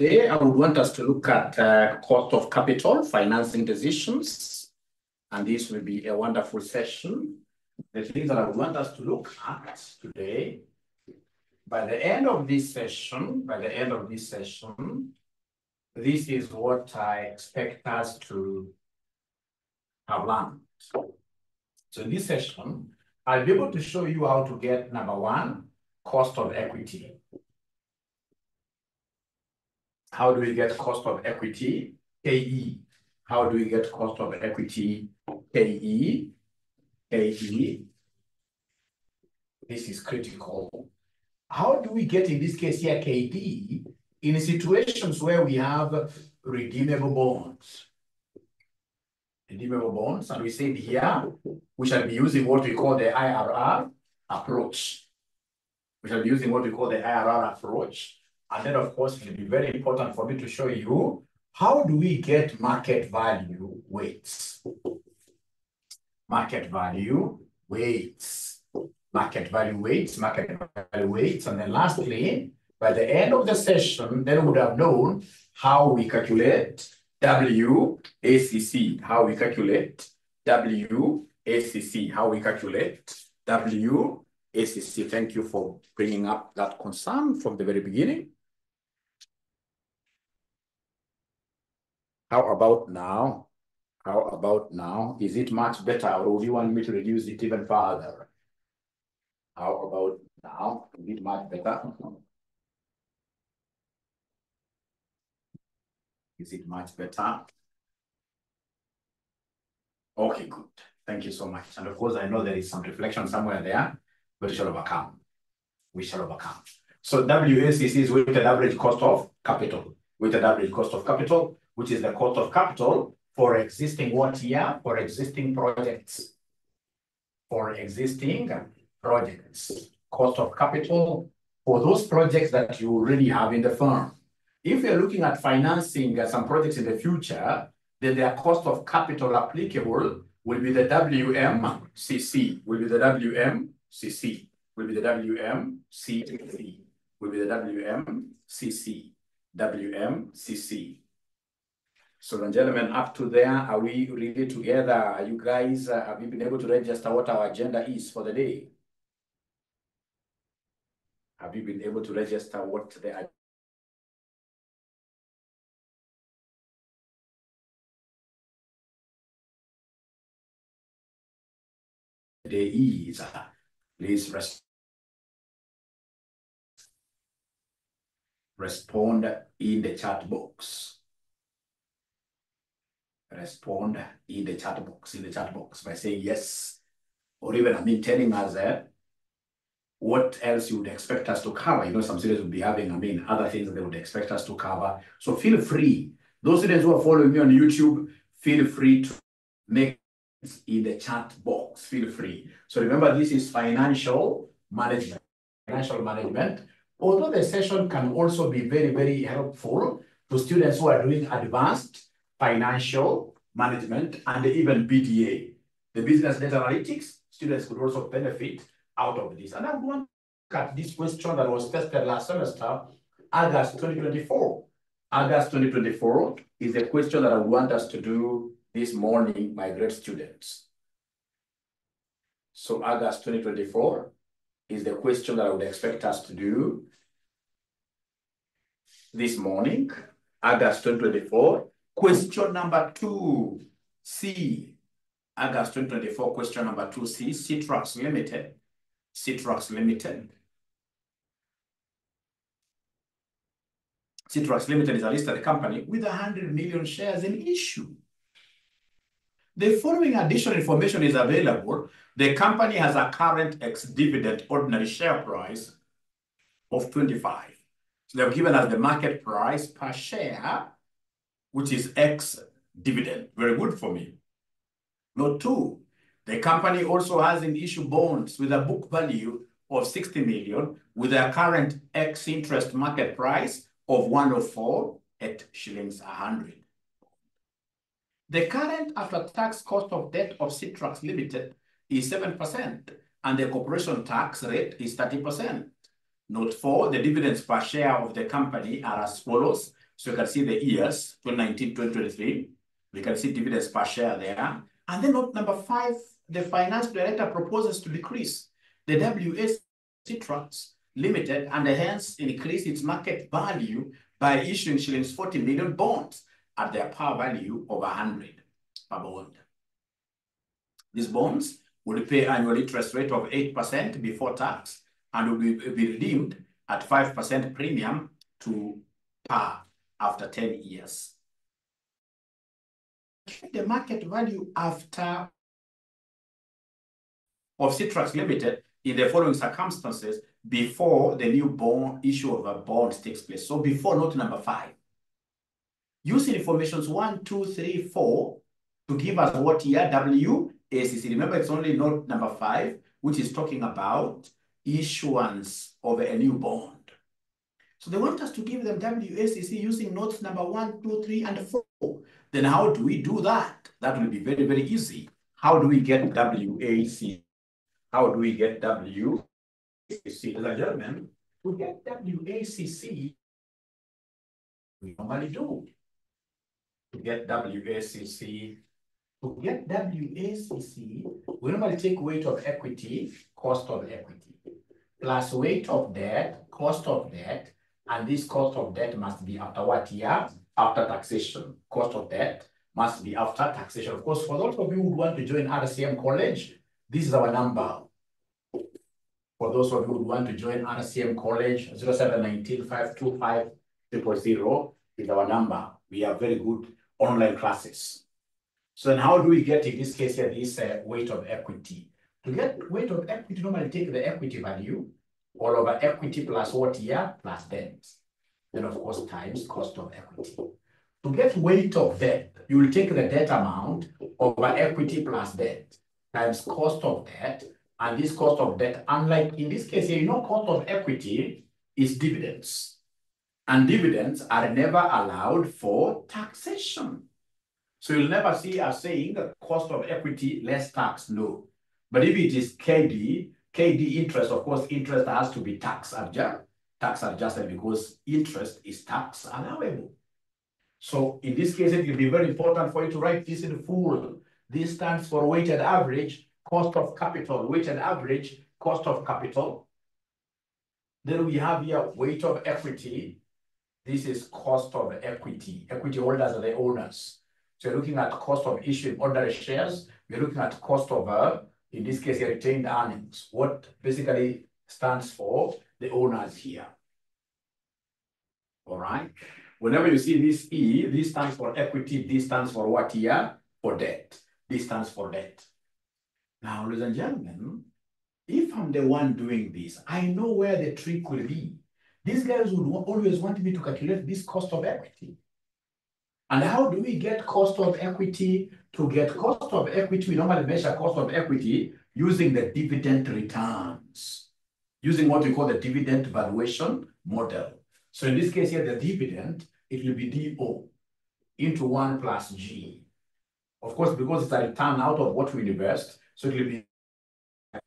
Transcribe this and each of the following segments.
Today, I would want us to look at cost of capital, financing decisions, and this will be a wonderful session. The things that I would want us to look at today, by the end of this session, this is what I expect us to have learned. So in this session, I'll be able to show you how to get, number one, cost of equity. How do we get cost of equity? KE. How do we get cost of equity? KE. KE. This is critical. How do we get, in this case here, KD, in situations where we have redeemable bonds? Redeemable bonds, and we said here, we shall be using what we call the IRR approach. And then, of course, it will be very important for me to show you how do we get market value weights. Market value weights. And then lastly, by the end of the session, then we would have known how we calculate WACC. Thank you for bringing up that concern from the very beginning. How about now? Is it much better, or do you want me to reduce it even further? How about now? Is it much better? Is it much better? Okay, good. Thank you so much. And of course, I know there is some reflection somewhere there, but we shall overcome. So WACC is weighted average cost of capital. Which is the cost of capital for existing what here? For existing projects. Cost of capital for those projects that you already have in the firm. If you're looking at financing some projects in the future, then their cost of capital applicable will be the WMCC. So, then, gentlemen, up to there, are we really together? Are you guys, have you been able to register what our agenda is for the day? Have you been able to register what the day is? Please respond in the chat box. Respond in the chat box by saying yes, or even telling us what else you would expect us to cover. You know, some students will be having other things that they would expect us to cover. So feel free. Those students who are following me on YouTube, feel free to make it in the chat box. Feel free. So remember, this is financial management. Although the session can also be very, very helpful to students who are doing advanced financial management and even BDA. The business data analytics, students could also benefit out of this. And I want to look at this question that was tested last semester, August 2024. August 2024 is the question that I want us to do this morning, my great students. So August 2024 is the question that I would expect us to do this morning. August 2024. Question number 2C. August 2024, question number 2C, Citrus Limited. Citrus Limited is a listed company with 100 million shares in issue. The following additional information is available. The company has a current ex-dividend ordinary share price of 25. So they've given us the market price per share, which is ex-dividend. Very good for me. Note 2, the company also has in issue bonds with a book value of 60 million with a current ex-interest market price of 104 at shillings 100. The current after-tax cost of debt of Citrus Limited is 7%, and the corporation tax rate is 30%. Note 4, the dividends per share of the company are as follows. So you can see the years, 2019, 2023. We can see dividends per share there. And then note number 5, the finance director proposes to decrease the WAC Trust Limited and hence increase its market value by issuing shillings 40 million bonds at their par value of 100 per bond. These bonds will pay annual interest rate of 8% before tax and will be redeemed at 5% premium to par after 10 years. The market value after of Citrax Limited in the following circumstances before the new bond issue of a bond takes place. So before note number 5. Using informations 1, 2, 3, 4 to give us what year WACC. Remember, it's only note number 5, which is talking about issuance of a new bond. So they want us to give them WACC using notes number 1, 2, 3, and 4. Then how do we do that? That will be very, very easy. How do we get WACC? How do we get WACC? Ladies and gentlemen, to get WACC, we normally do. To get WACC, we normally take weight of equity, cost of equity, plus weight of debt, cost of debt, and this cost of debt must be after what year? After taxation. Cost of debt must be after taxation. Of course, for those of you who want to join RCM College, this is our number. For those of you who want to join RCM College, 0719-525-000 is our number. We have very good online classes. So then how do we get, in this case here, this weight of equity? To get weight of equity, normally take the equity value, all over equity plus what year, plus debt. Then of course times cost of equity. To get weight of debt, you will take the debt amount over equity plus debt times cost of debt. And this cost of debt, unlike in this case here, you know, cost of equity is dividends. And dividends are never allowed for taxation. So you'll never see us saying cost of equity less tax, no. But if it is KD interest, of course, interest has to be tax adjusted because interest is tax allowable. So in this case, it will be very important for you to write this in full. This stands for weighted average cost of capital, weighted average cost of capital. Then we have here weight of equity. This is cost of equity. Equity holders are the owners. So you're looking at cost of issuing ordinary shares. We're looking at cost of, in this case, retained earnings. What basically stands for the owners here. All right. Whenever you see this E, this stands for equity. This stands for what here? For debt. This stands for debt. Now, ladies and gentlemen, if I'm the one doing this, I know where the trick will be. These guys would always want me to calculate this cost of equity. And how do we get cost of equity? To get cost of equity, we normally measure cost of equity using the dividend returns, using what we call the dividend valuation model. So in this case here, the dividend, it will be DO into 1 plus G. Of course, because it's a return out of what we invest, so it will be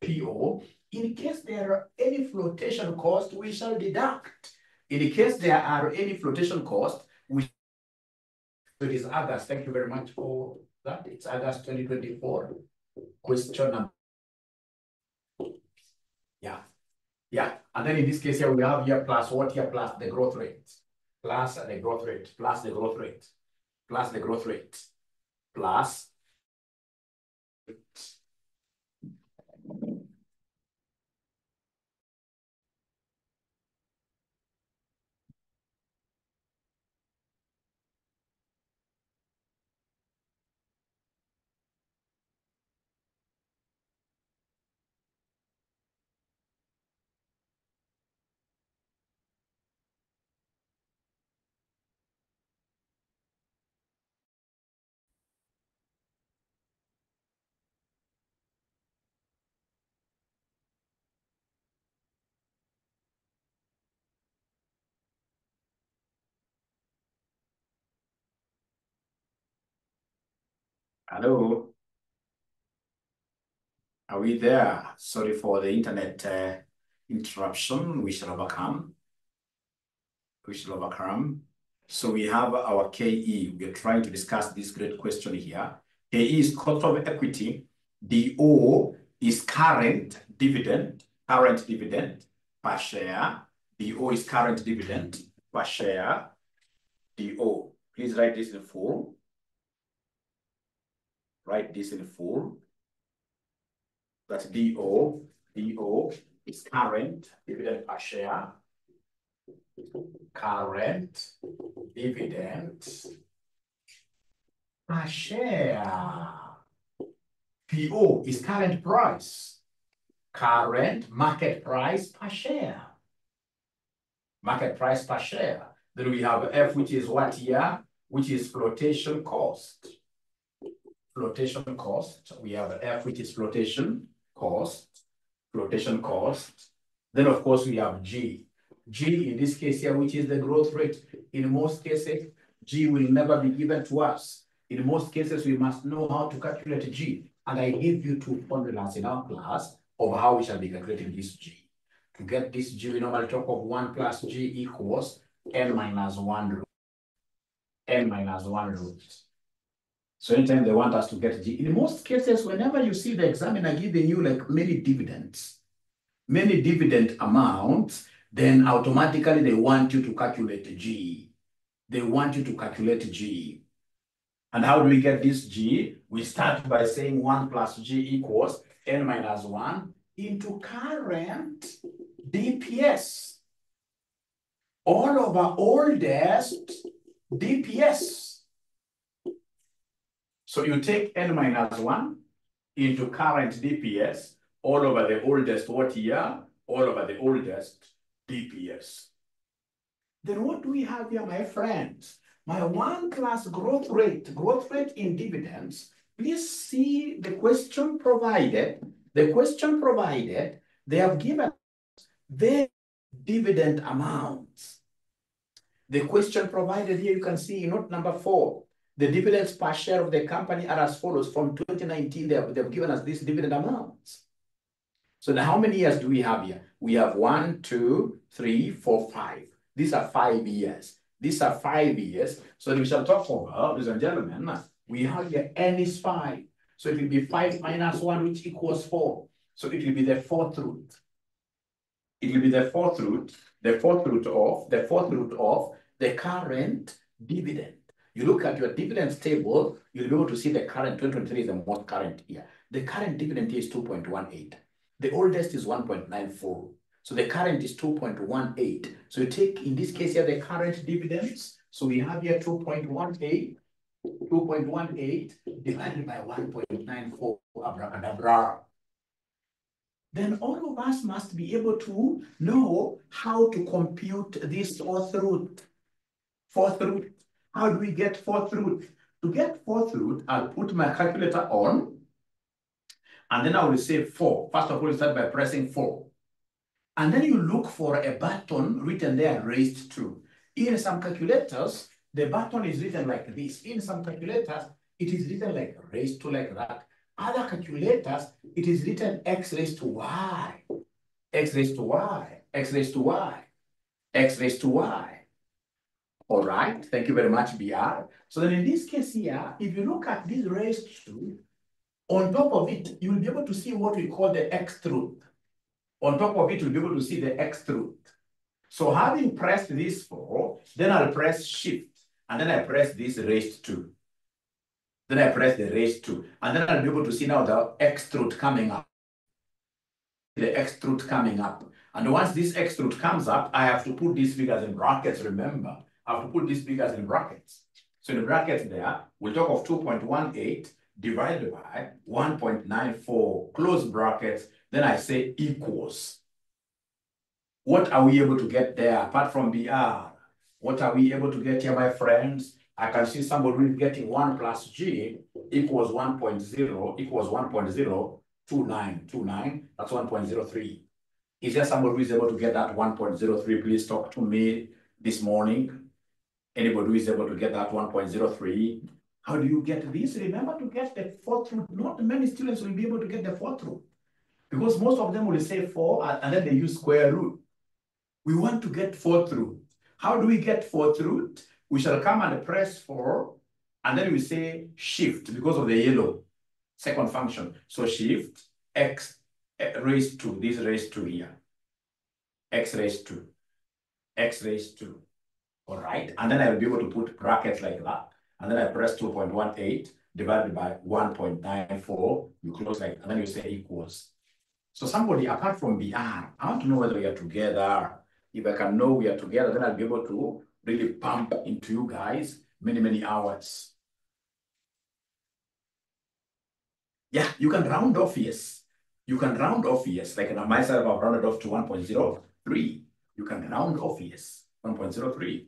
PO. In case there are any flotation costs, we shall deduct. In case there are any flotation costs, we. So it is August. Thank you very much for that. It's August 2024. Question number. Yeah. And then in this case here, we have here plus what here? Plus the growth rate. Plus the growth rate. Plus the growth rate. Plus the growth rate. Plus. Hello. Are we there? Sorry for the internet interruption. We shall overcome. So we have our KE. We are trying to discuss this great question here. KE is cost of equity. DO is current dividend per share. DO is current dividend per share. DO. Please write this in full. Write this in full. That's DO. DO is current dividend per share. Current dividend per share. PO is current price. Current market price per share. Market price per share. Then we have F, which is what here? Which is flotation cost. Flotation cost. We have F, which is flotation cost. Flotation cost. Then, of course, we have G. G, in this case here, which is the growth rate. In most cases, G will never be given to us. In most cases, we must know how to calculate G. And I gave you two formulas in our class of how we shall be calculating this G. To get this G, we normally talk of 1 plus G equals n minus 1 root. N minus 1 root. So anytime they want us to get G, in most cases, whenever you see the examiner giving you like many dividends, many dividend amounts, then automatically they want you to calculate G. They want you to calculate G. And how do we get this G? We start by saying 1 plus G equals n minus 1 into current DPS. All over oldest DPS. So you take n minus 1 into current DPS all over the oldest what year? All over the oldest DPS. Then what do we have here, my friends? My 1 plus growth rate in dividends. Please see the question provided. The question provided, they have given the dividend amounts. The question provided here, you can see in note number 4, the dividends per share of the company are as follows. From 2019, they've given us these dividend amounts. So now how many years do we have here? We have 1, 2, 3, 4, 5. These are 5 years. These are 5 years. So we shall talk about, ladies and gentlemen, we have here n is 5. So it will be 5 minus 1, which equals 4. So it will be the fourth root. It will be the fourth root of the current dividend. You look at your dividends table, you'll be able to see the current. 2023 is the most current year. The current dividend here is 2.18. The oldest is 1.94. So the current is 2.18. So you take, in this case here, the current dividends. So we have here 2.18 divided by 1.94, abracadabra. Then all of us must be able to know how to compute this fourth root. Fourth root. How do we get fourth root? To get fourth root, I'll put my calculator on, and then I will say 4. First of all, you start by pressing 4. And then you look for a button written there, raised to. In some calculators, the button is written like this. In some calculators, it is written like raised to, like that. Other calculators, it is written x raised to y, x raised to y, x raised to y, x raised to y. All right, thank you very much, BR. So then in this case here, if you look at this raised to, on top of it, you will be able to see what we call the x root. On top of it, you'll be able to see the x root. So having pressed this 4, then I'll press shift, and then I press this raised to. Then I press the raised to, and then I'll be able to see now the x root coming up. The x root coming up. And once this x root comes up, I have to put these figures in brackets, remember. I have to put these figures in brackets. So in the brackets there, we'll talk of 2.18 divided by 1.94, close brackets, then I say equals. What are we able to get there apart from BR? What are we able to get here, my friends? I can see somebody who is getting 1 plus G equals 1.0 equals 1.02929. That's 1.03. Is there somebody who is able to get that 1.03? Please talk to me this morning. Anybody who is able to get that 1.03? How do you get this? Remember to get the fourth root. Not many students will be able to get the fourth root, because most of them will say 4 and then they use square root. We want to get fourth root. How do we get fourth root? We shall come and press for, and then we say shift because of the yellow second function. So shift x raised to, this raised to here, x raised to, x raised to, all right? And then I'll be able to put brackets like that. And then I press 2.18 divided by 1.94, you close like, and then you say equals. So somebody, apart from BR, I want to know whether we are together. If I can know we are together, then I'll be able to really pump into you guys many, many hours. Yeah, you can round off, yes. You can round off, yes. Like on my side, I've rounded off to 1.03. You can round off, yes, 1.03,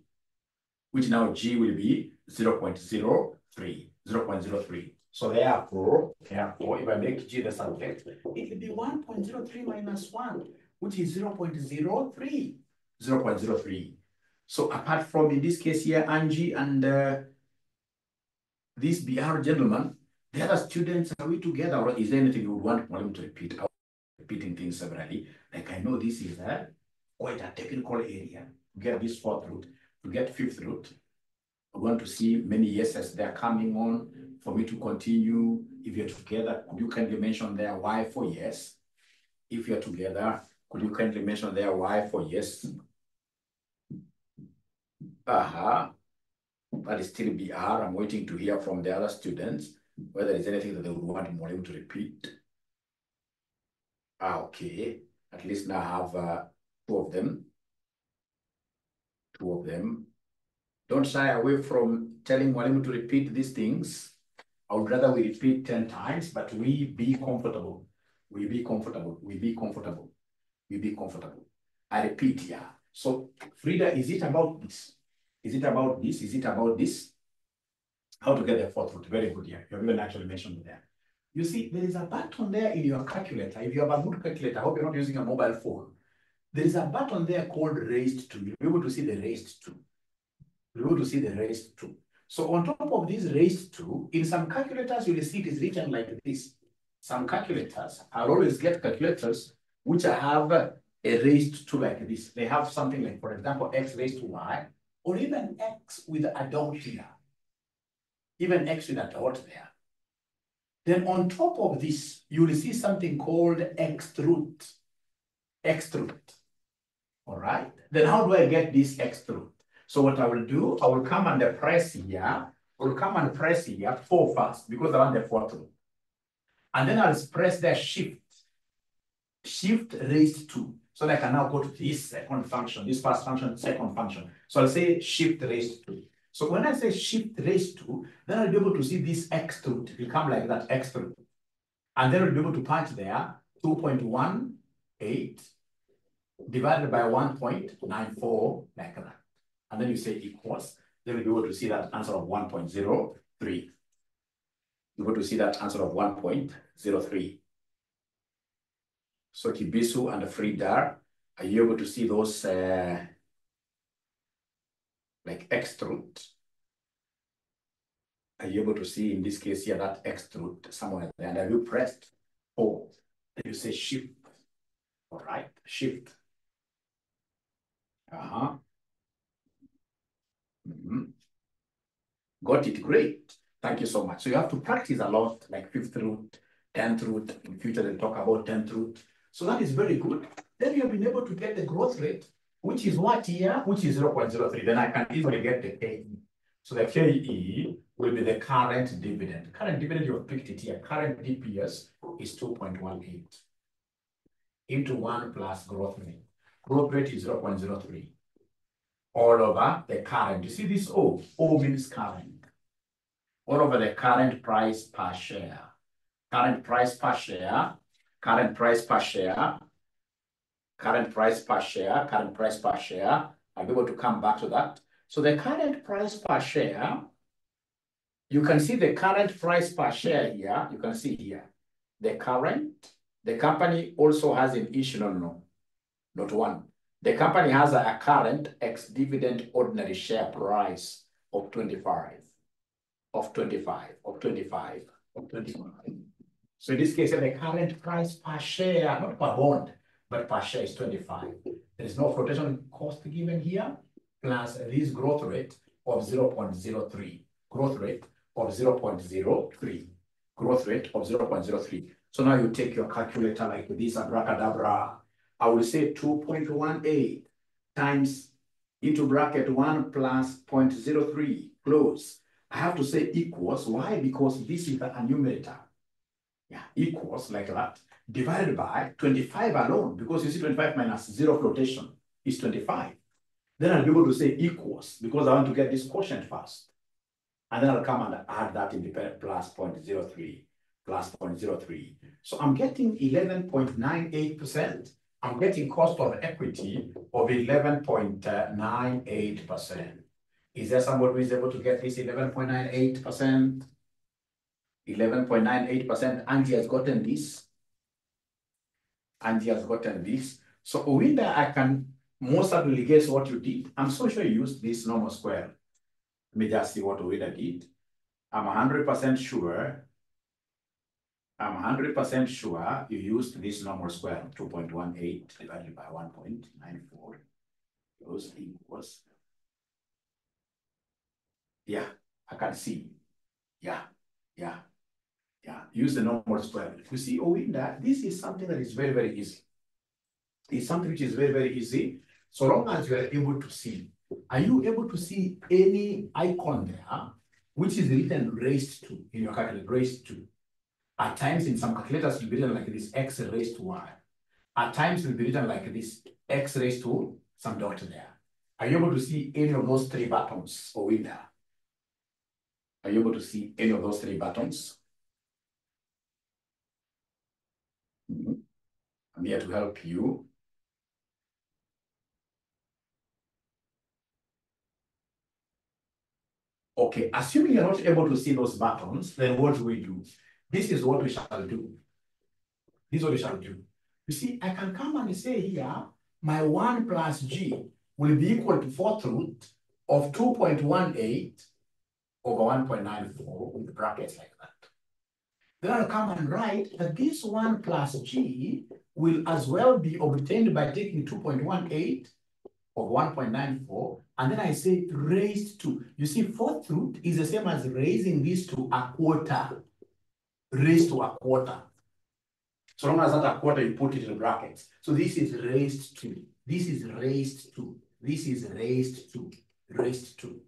which now G will be 0.03, 0.03. So therefore, if I make G the subject, it will be 1.03 minus 1, which is 0.03, 0.03. So apart from, in this case here, Angie and this BR gentleman, the other students, are we together, or is there anything you would want Mwalimu to repeat? I'm repeating things severally. Like I know this is quite a technical area. To get this fourth root, to get fifth root, we're going to see many yeses they're coming on. For me to continue, if you're together, could you kindly mention their Y for yes? If you're together, could you kindly mention their Y for yes? That is still BR. I'm waiting to hear from the other students whether there's anything that they would want Mwalimu to repeat. Okay. At least now I have two of them. Two of them. Don't shy away from telling Mwalimu to repeat these things. I would rather we repeat 10 times, but we be comfortable. We be comfortable. We be comfortable. We be comfortable. I repeat here. Yeah. So, Frida, is it about this? Is it about this? Is it about this? How to get the fourth root? Very good. Yeah, you have even actually mentioned it there. You see, there is a button there in your calculator. If you have a good calculator, I hope you're not using a mobile phone. There is a button there called raised to. You'll be able to see the raised to. You'll be able to see the raised to. So on top of this raised to, in some calculators, you'll see it is written like this. Some calculators, I'll always get calculators which have a raised to like this. They have something like, for example, x raised to y, or even x with a dot here. Even x with a dot there. Then on top of this, you will see something called x root. X root. All right. Then how do I get this x root? So what I will do, I will come and press here. I will come and press here 4 first because I want the fourth root. And then I'll press the shift. Shift raised to. So that I can now go to this second function, this first function, second function. So I'll say shift raised to. So when I say shift raised to, then I'll be able to see this x root. It will come like that, x root. And then I'll be able to punch there 2.18 divided by 1.94 like that. And then you say equals. Then we'll be able to see that answer of 1.03. You're going to see that answer of 1.03. So Kibisu and Frida, are you able to see those like x root? Are you able to see in this case here that x root somewhere there? And have you pressed 4? Then you say shift. All right, shift. Got it, great. Thank you so much. So you have to practice a lot, like 5th root, 10th root. In future, they'll talk about 10th root. So that is very good. Then you have been able to get the growth rate, which is what here? Which is 0.03. Then I can easily get the KE. So the KE will be the current dividend. Current dividend, you have picked it here. Current DPS is 2.18 into 1 plus growth rate. Growth rate is 0.03. All over the current. You see this O? O means current. All over the current price per share. Current price per share. Current price per share. Current price per share. Current price per share. I'll be able to come back to that. So the current price per share, you can see the current price per share here. You can see here. The current. The company also has an issue. No, not one. The company has a current ex-dividend ordinary share price of 25. Of 25. So in this case, the current price per share, not per bond, but per share is 25. There is no flotation cost given here, plus this growth rate. of 0.03, growth rate of 0.03, growth rate of 0.03. So now you take your calculator like this, abracadabra. I will say 2.18 times into bracket 1 plus 0.03, close. I have to say equals. Why? Because this is the numerator. Yeah, equals like that, divided by 25 alone, because you see 25 minus 0 flotation is 25. Then I'll be able to say equals, because I want to get this quotient first. And then I'll come and add that independent plus 0.03, plus 0.03. So I'm getting 11.98%. I'm getting cost of equity of 11.98%. Is there somebody who is able to get this 11.98%? 11.98%. Angie has gotten this. Angie has gotten this. So Owinda, I can most certainly guess what you did. I'm so sure you used this normal square. Let me just see what Owinda did. I'm 100% sure. I'm 100% sure you used this normal square, 2.18 divided by 1.94. Those equals. Yeah, I can see. Yeah. Use the normal square. You see, Owinda, this is something that is very, very easy. It's something which is very, very easy, so long as you are able to see. Are you able to see any icon there, which is written raised to in your calculator, raised to? At times in some calculators, it will be written like this, x raised to y. At times it will be written like this, x raised to some dot there. Are you able to see any of those three buttons Owinda? Are you able to see any of those three buttons? I'm here to help you. Okay, assuming you're not able to see those buttons, then what do we do? This is what we shall do. This is what we shall do. You see, I can come and say here, my 1 plus g will be equal to 4th root of 2.18 over 1.94 with brackets like that. Then I'll come and write that this 1 plus g will as well be obtained by taking 2.18 of 1.94, and then I say raised to. You see, 4th root is the same as raising this to a quarter. Raised to a quarter. So long as that a quarter, you put it in brackets. So this is raised to. This is raised to. This is raised to. Raised to.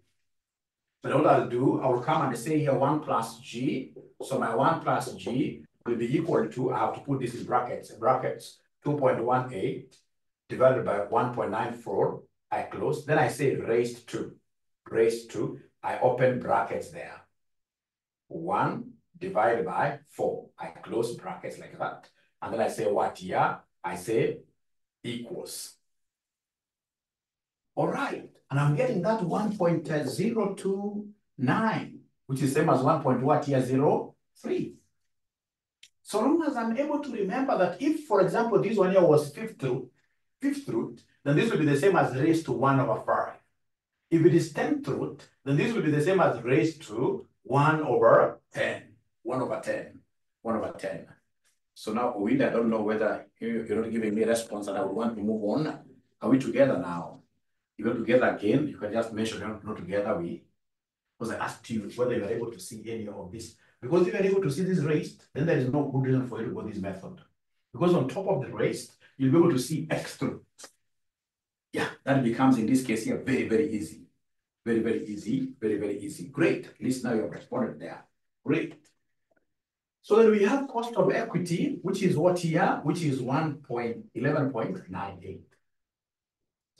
So what I'll do, I will come and say here 1 plus g. So my 1 plus g will be equal to, I have to put this in brackets. Brackets 2.18 divided by 1.94, I close. Then I say raised to. Raised to, I open brackets there. 1 divided by 4. I close brackets like that. And then I say what here? I say equals. All right. And I'm getting that 1.029, which is same as 1.03. So long as I'm able to remember that if, for example, this one here was fifth root, then this will be the same as raised to 1 over 5. If it is 10th root, then this will be the same as raised to 1 over 10. 1 over 10. 1 over 10. So now, Owinda, I don't know whether you're not giving me a response and I would want to move on. Are we together now? If you're together again, you can just mention you're not together. Because I asked you whether you're able to see any of this. Because if you're able to see this raised, then there is no good reason for you to go this method. Because on top of the raised, you'll be able to see extra. Yeah, that becomes in this case here very, very easy. Very, very easy. Very, very easy. Great. At least now you have responded there. Great. So then we have cost of equity, which is what here? Which is 11.98.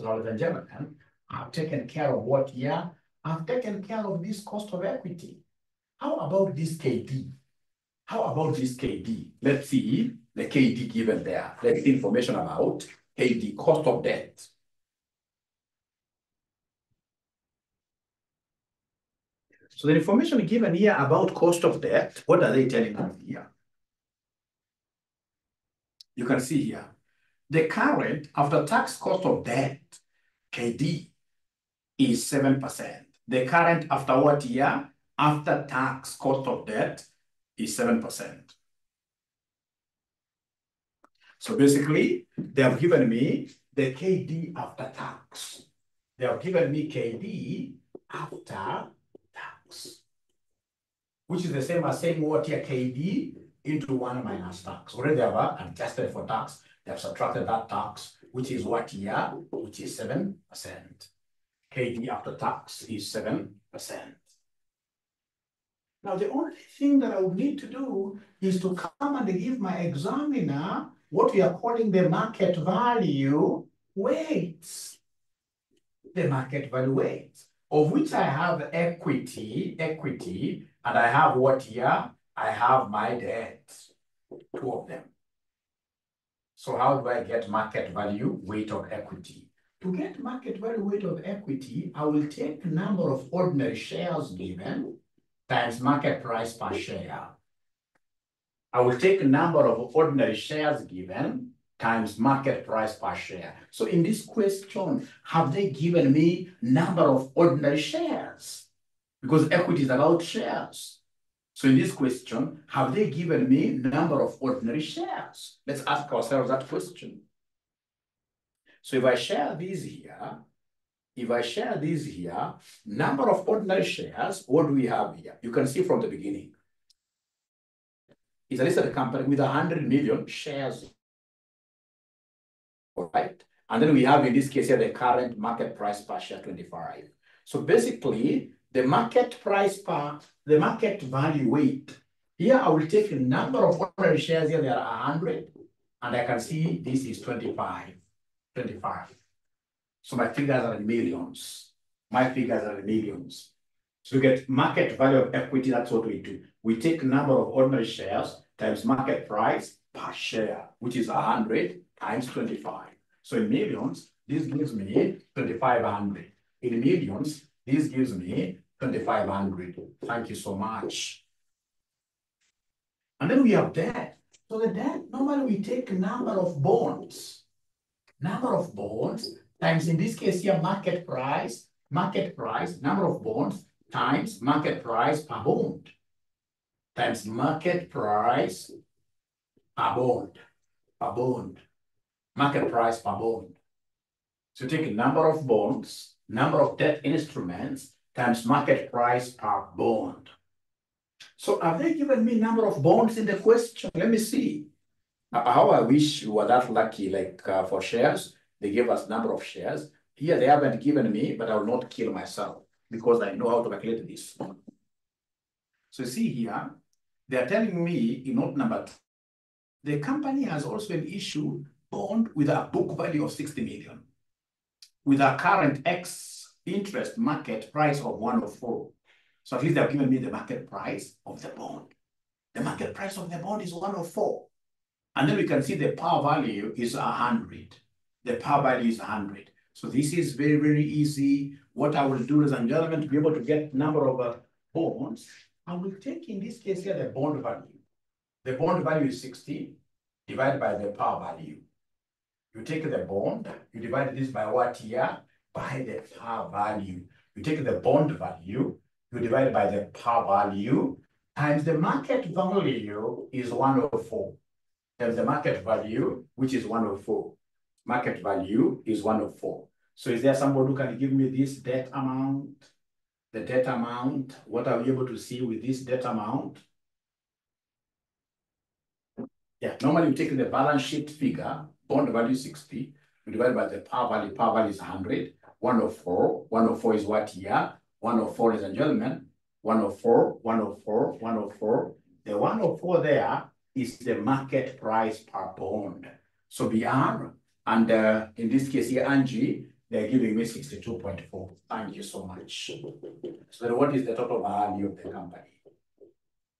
So ladies and gentlemen, I've taken care of what here? I've taken care of this cost of equity. How about this KD? How about this KD? Let's see the KD given there. Let's see information about KD, cost of debt. So the information given here about cost of debt, what are they telling us here? You can see here, the current after-tax cost of debt, KD, is 7%. The current after what year? After-tax cost of debt is 7%. So basically, they have given me the KD after tax. They have given me KD after tax, which is the same as saying what here, KD into 1 minus tax. Already they have adjusted for tax. They have subtracted that tax, which is what here, which is 7%. KD after tax is 7%. Now, the only thing that I would need to do is to come and give my examiner what we are calling the market value weights. The market value weights, of which I have equity, and I have what here? I have my debt, 2 of them. So how do I get market value weight of equity? To get market value weight of equity, I will take number of ordinary shares given times market price per share. I will take number of ordinary shares given times market price per share. So in this question, have they given me number of ordinary shares? Because equity is about shares. So in this question, have they given me number of ordinary shares? Let's ask ourselves that question. So if I share these here, number of ordinary shares, what do we have here? You can see from the beginning. It's a listed company with 100 million shares. Right? And then we have in this case here the current market price per share 25. So basically, the market value weight. Here I will take the number of ordinary shares here, there are 100, and I can see this is 25. So my figures are in millions. So to get market value of equity, that's what we do. We take number of ordinary shares times market price per share, which is 100 times 25. So in millions, this gives me 2,500. In millions, this gives me 2,500. Thank you so much. And then we have debt. So the debt, normally we take number of bonds. Number of bonds times, in this case here, market price, number of bonds times market price per bond. Times market price per bond. Market price per bond. So take number of bonds, number of debt instruments times market price per bond. So have they given me number of bonds in the question? Let me see. How I wish you were that lucky, like for shares, they gave us number of shares. Here they haven't given me, but I will not kill myself because I know how to calculate this. So see here, they are telling me in note number 2, the company has also an issue bond with a book value of 60 million, with a current X interest market price of 104. So at least they've given me the market price of the bond. The market price of the bond is 104. And then we can see the par value is 100. The par value is 100. So this is very, very easy. What I will do, ladies and gentlemen, to be able to get number of bonds, I will take in this case here the bond value. The bond value is 60 divided by the par value. You take the bond, you divide this by what here? By the par value. You take the bond value, you divide by the par value, times the market value is 104. Times the market value, which is 104. Market value is 104. So is there somebody who can give me this debt amount? The debt amount, what are we able to see with this debt amount? Yeah, normally we take the balance sheet figure, bond value 60, we divide by the par value is 100, 104, 104 is what here? 104, ladies and gentlemen, 104, 104, 104. The 104 there is the market price per bond. So BR, and in this case here, Angie, they're giving me 62.4. Thank you so much. So then what is the total value of the company?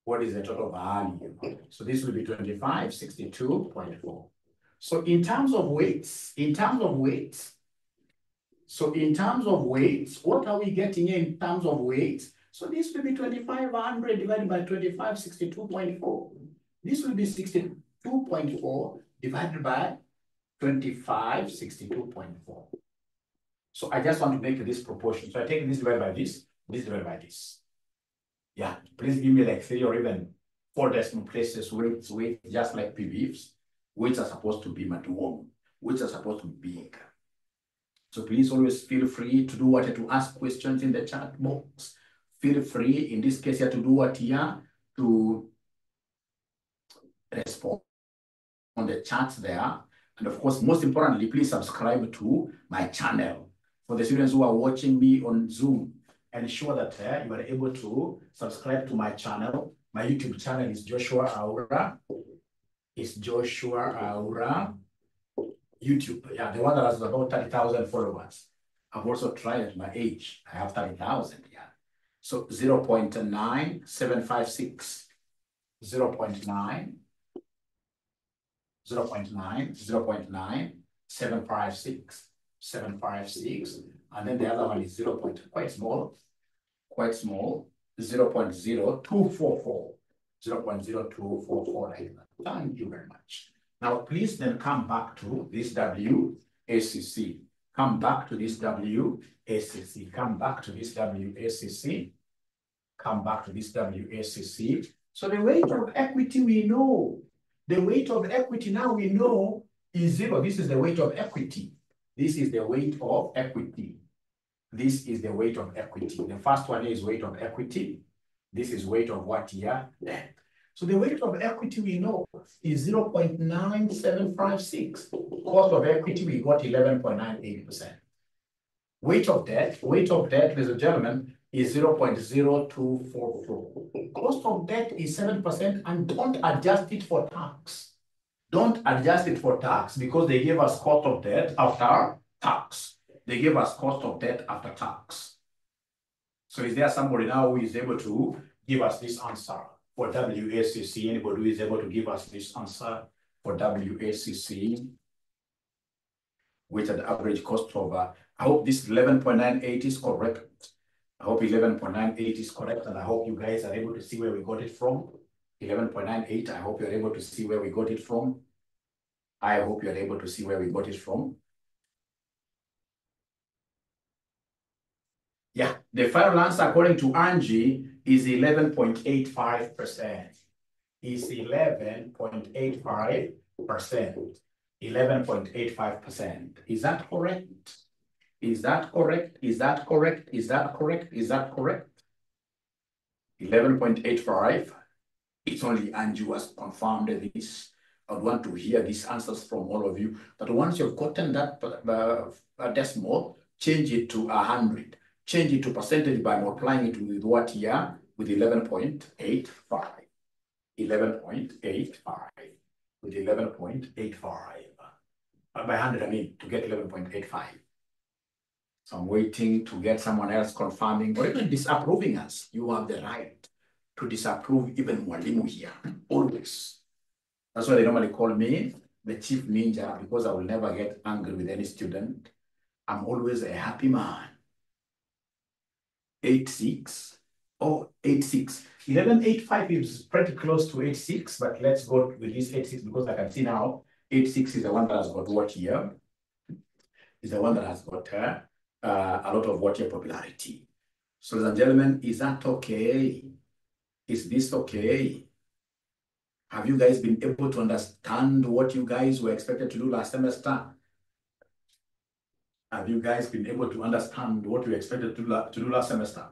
What is the total value? So this will be 2562.4. So in terms of weights, what are we getting in terms of weights? So this will be 2,500 divided by 2562.4. This will be 62.4 divided by 2562.4. So I just want to make this proportion. So I take this divided by this divided by this. Yeah, please give me like 3 or even 4 decimal places, weights, just like PVs. Weights are supposed to be maximum. Weights are supposed to be big. So please always feel free to do what, to ask questions in the chat box. Feel free, in this case here, to do what here, to respond on the chat there. And of course, most importantly, please subscribe to my channel. For the students who are watching me on Zoom, ensure that you are able to subscribe to my channel. My YouTube channel is Joshua Aura. It's Joshua Aura YouTube. Yeah, the one that has about 30,000 followers. I've also tried at my age. I have 30,000, yeah. So 0.9756, 0.9, 0.9, 0.9, 756, 756. And then the other one is 0. Quite small, 0.0244, 0.0244 like that. Thank you very much. Now, please then come back to this WACC. Come back to this WACC. Come back to this WACC. Come back to this WACC. So the weight of equity we know. The weight of equity now we know is 0. This is the weight of equity. This is the weight of equity. This is the weight of equity. The first one is weight of equity. This is weight of what here? Debt. So the weight of equity we know is 0.9756. Cost of equity, we got 11.98%. Weight of debt, ladies and gentlemen, is 0.0244. Cost of debt is 7%, and don't adjust it for tax. Don't adjust it for tax because they gave us cost of debt after tax. They gave us cost of debt after tax. So is there somebody now who is able to give us this answer for WACC? Anybody who is able to give us this answer for WACC? Weighted average cost of, I hope this 11.98 is correct. I hope 11.98 is correct, and I hope you guys are able to see where we got it from. 11.98, I hope you're able to see where we got it from. I hope you're able to see where we got it from. Yeah, the final answer according to Angie is 11.85%. Is 11.85%. 11.85%. Is that correct? Is that correct? Is that correct? Is that correct? Is that correct? 11.85. It's only Angie who has confirmed this. I would want to hear these answers from all of you. But once you've gotten that decimal, change it to 100. Change it to percentage by multiplying it with what here? With 11.85. 11.85. With 11.85. By 100, I mean, to get 11.85. So I'm waiting to get someone else confirming or even disapproving us. You have the right to disapprove even Mwalimu here, always. That's why they normally call me the chief ninja, because I will never get angry with any student. I'm always a happy man. 86. Oh, 86. 11.85 is pretty close to 86, but let's go with this 86 because I can see now 86 is the one that has got what here? Is the one that has got a lot of what here popularity. So, ladies and gentlemen, is that okay? Is this okay? Have you guys been able to understand what you guys were expected to do last semester? Have you guys been able to understand what you expected to do last semester?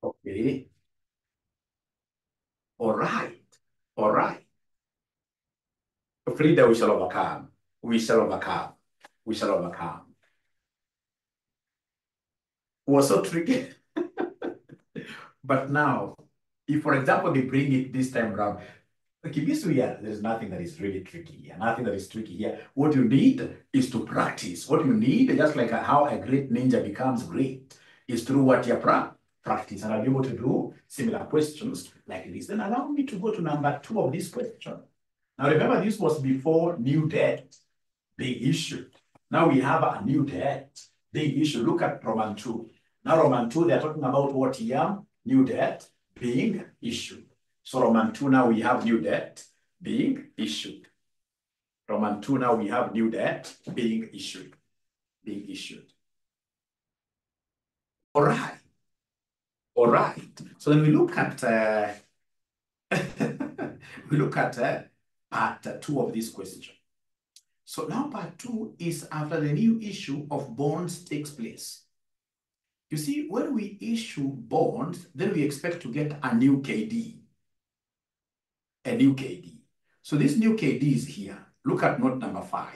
Okay. All right. All right. Frida, we shall overcome. We shall overcome. We shall overcome. It was so tricky. But now, if, for example, they bring it this time around, okay, this year, there's nothing that is really tricky here. Nothing that is tricky here. What you need is to practice. What you need, just like how a great ninja becomes great, is through what you practice. And I'll be able to do similar questions like this. Then allow me to go to number 2 of this question. Now, remember, this was before new debt being issued. Now we have a new debt being issued. Look at Roman 2. Now, Roman 2, they're talking about what here? New debt being issued. So Roman 2, now we have new debt being issued. Roman 2, now we have new debt being issued. Being issued. All right. All right. So then we look at part 2 of this question. So now part 2 is after the new issue of bonds takes place. You see, when we issue bonds, then we expect to get a new KD. A new KD. So this new KD is here. Look at note number 5.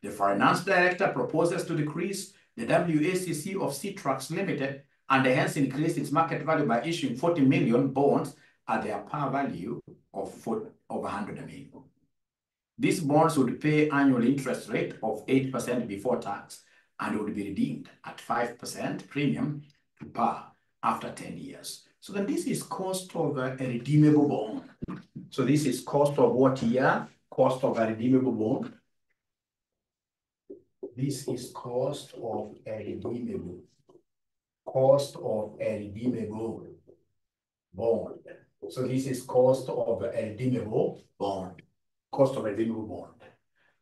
The finance director proposes to decrease the WACC of C-Trucks Limited and hence increase its market value by issuing 40 million bonds at their par value of 100 million. These bonds would pay annual interest rate of 8% before tax and would be redeemed at 5% premium to par after 10 years. So then this is cost of a redeemable bond. So this is cost of what here? Cost of a redeemable bond. This is cost of a redeemable. Cost of a redeemable bond. So this is cost of a redeemable bond. Cost of a redeemable bond.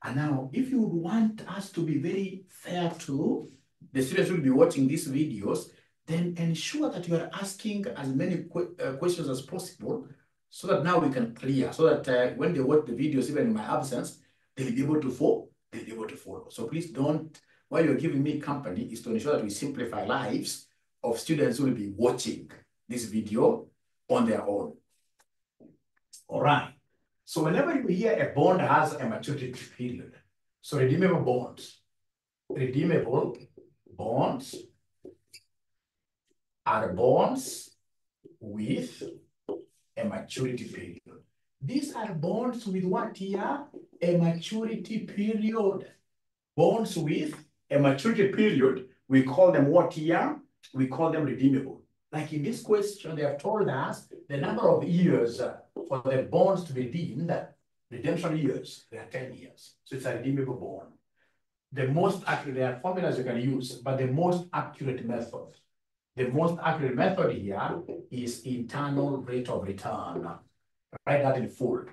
And now, if you would want us to be very fair to the students who will be watching these videos, then ensure that you are asking as many questions as possible so that now we can clear, so that when they watch the videos, even in my absence, they'll be able to follow. So please don't, while you're giving me company, is to ensure that we simplify lives of students who will be watching this video on their own. All right. So whenever you hear a bond has a maturity period, so redeemable bonds are bonds with a maturity period. These are bonds with what here? A maturity period. Bonds with a maturity period, we call them what here? We call them redeemable. Like in this question, they have told us the number of years for the bonds to be redeemed, redemption years, they are 10 years. So it's a redeemable bond. The most accurate, there are formulas you can use, but the most accurate method here is internal rate of return. Write that in full.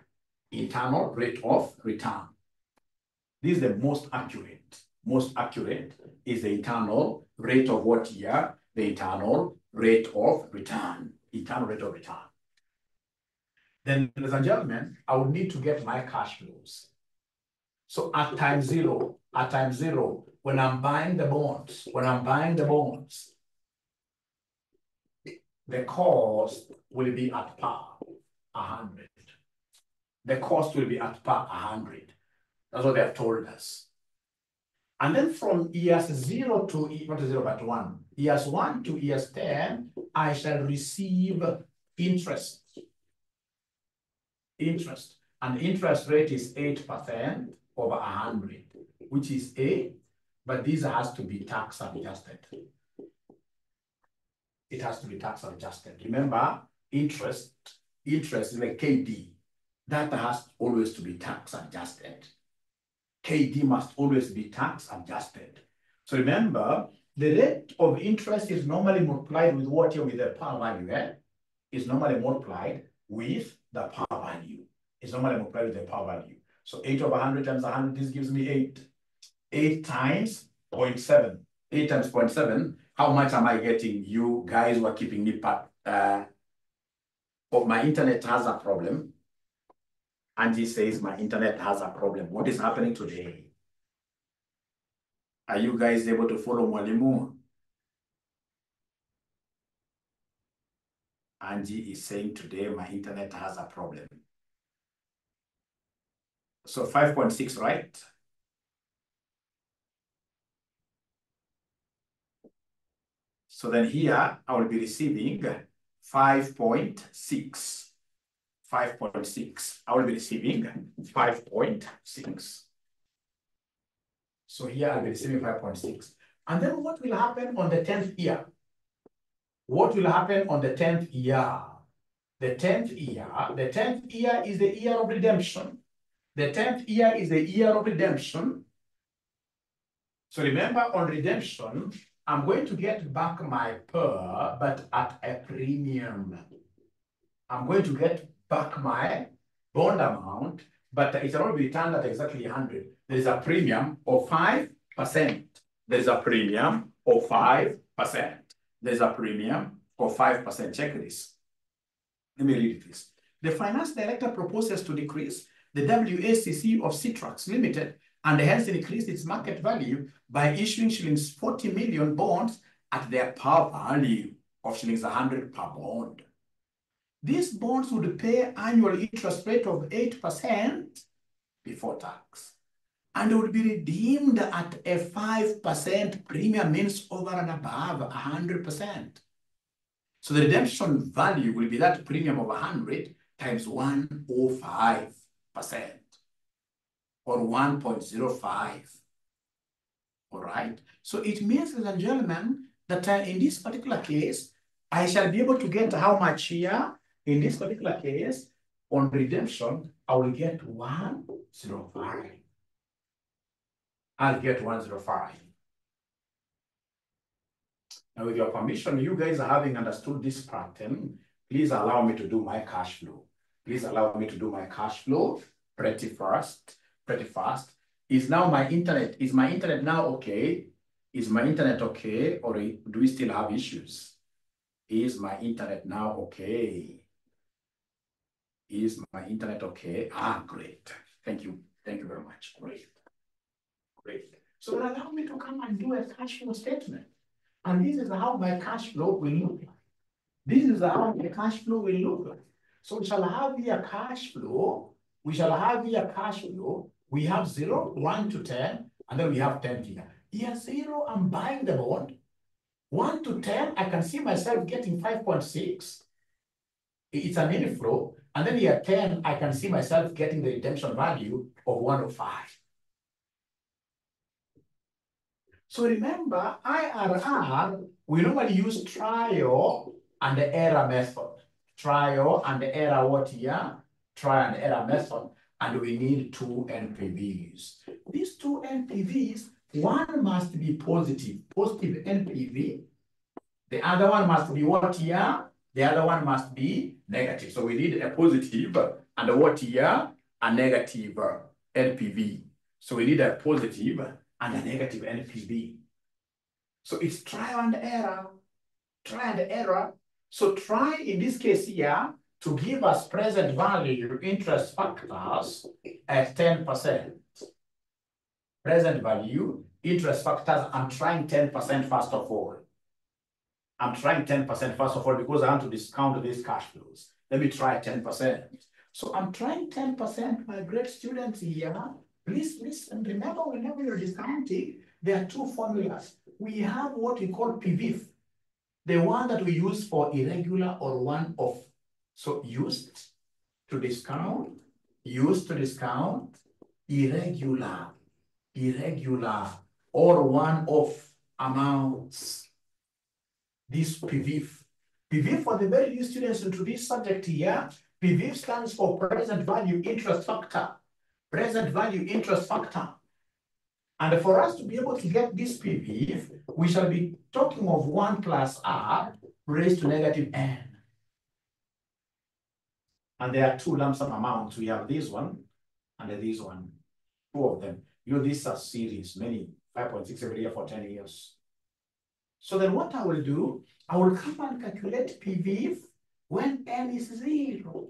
Internal rate of return. This is the most accurate. Most accurate is the internal rate of what here? The internal rate of return. Internal rate of return. Then, ladies and gentlemen, I would need to get my cash flows. So at time zero, when I'm buying the bonds, the cost will be at par 100. The cost will be at par 100. That's what they have told us. And then from years 0 to, not 0 but 1, years 1 to years 10, I shall receive interest. And interest rate is 8% over 100, which is A, but this has to be tax adjusted. It has to be tax adjusted. Remember, interest is like KD. That has always to be tax adjusted. KD must always be tax adjusted. So remember, the rate of interest is normally multiplied with what here with the par value, It's normally multiplied with the par value. It's normally multiplied with the par value. So 8 over 100 times 100, this gives me 8. 8 times 0.7. 8 times 0.7. How much am I getting? You guys were keeping me part. Oh, my internet has a problem. Angie says my internet has a problem. What is happening today? Are you guys able to follow Mwalimu? Angie is saying today my internet has a problem. So 5.6, right? So then here I will be receiving 5.6. 5.6. I will be receiving 5.6. So here I'll be receiving 5.6. And then what will happen on the 10th year? What will happen on the 10th year? The 10th year is the year of redemption. The 10th year is the year of redemption. So remember, on redemption, I'm going to get back my per, but at a premium. I'm going to get back my bond amount, but it's already returned at exactly 100. There is a premium of 5%. There's a premium of 5%. There's a premium of 5%. Check this. Let me read this. The finance director proposes to decrease the WACC of C-Trucks Limited and hence increased its market value by issuing shillings 40 million bonds at their par value of shillings 100 per bond. These bonds would pay annual interest rate of 8% before tax, and would be redeemed at a 5% premium, means over and above 100%. So the redemption value will be that premium of 100 times 105%, or 1.05. All right. So it means, ladies and gentlemen, that in this particular case, I shall be able to get how much here? In this particular case, on redemption, I will get 105. I'll get 105. Now, with your permission, you guys are having understood this pattern, please allow me to do my cash flow. Please allow me to do my cash flow pretty fast. Is my internet now okay? Is my internet okay, or do we still have issues? Is my internet now okay? Is my internet okay? Ah, great. Thank you. Thank you very much. Great. Great. So allow me to come and do a cash flow statement. And this is how my cash flow will look like. This is how the cash flow will look like. So we shall have here cash flow. We shall have here cash flow. We have 0, 1 to 10, and then we have 10 here. Here 0, I'm buying the bond. 1 to 10, I can see myself getting 5.6. It's an inflow. And then here 10, I can see myself getting the redemption value of 105. So remember, IRR, we normally use trial and error method. Trial and error what here? Trial and error method. And we need 2 NPVs. These 2 NPVs, one must be positive NPV. The other one must be what here? The other one must be negative. So we need a positive and a what here? A negative NPV. So we need a positive and a negative NPV. So it's trial and error. So try in this case here to give us present value interest factors at 10%. Present value interest factors, I'm trying 10% first of all. I'm trying 10% first of all because I want to discount these cash flows. Let me try 10%. So I'm trying 10%, my great students here. Please listen, remember whenever you're discounting, there are 2 formulas. We have what we call PVIF, the one that we use for irregular or one-off. So used to discount, irregular, or one-off amounts. This PVIF. PVIF for the very new students into this subject here, PVIF stands for present value interest factor. Present value interest factor. And for us to be able to get this PVIF, we shall be talking of 1 plus R raised to negative N. And there are 2 lump sum amounts. We have this one and this one, 2 of them. These are series, many, 5.6 every year for 10 years. So then what I will do, I will come and calculate PVIF when N is 0.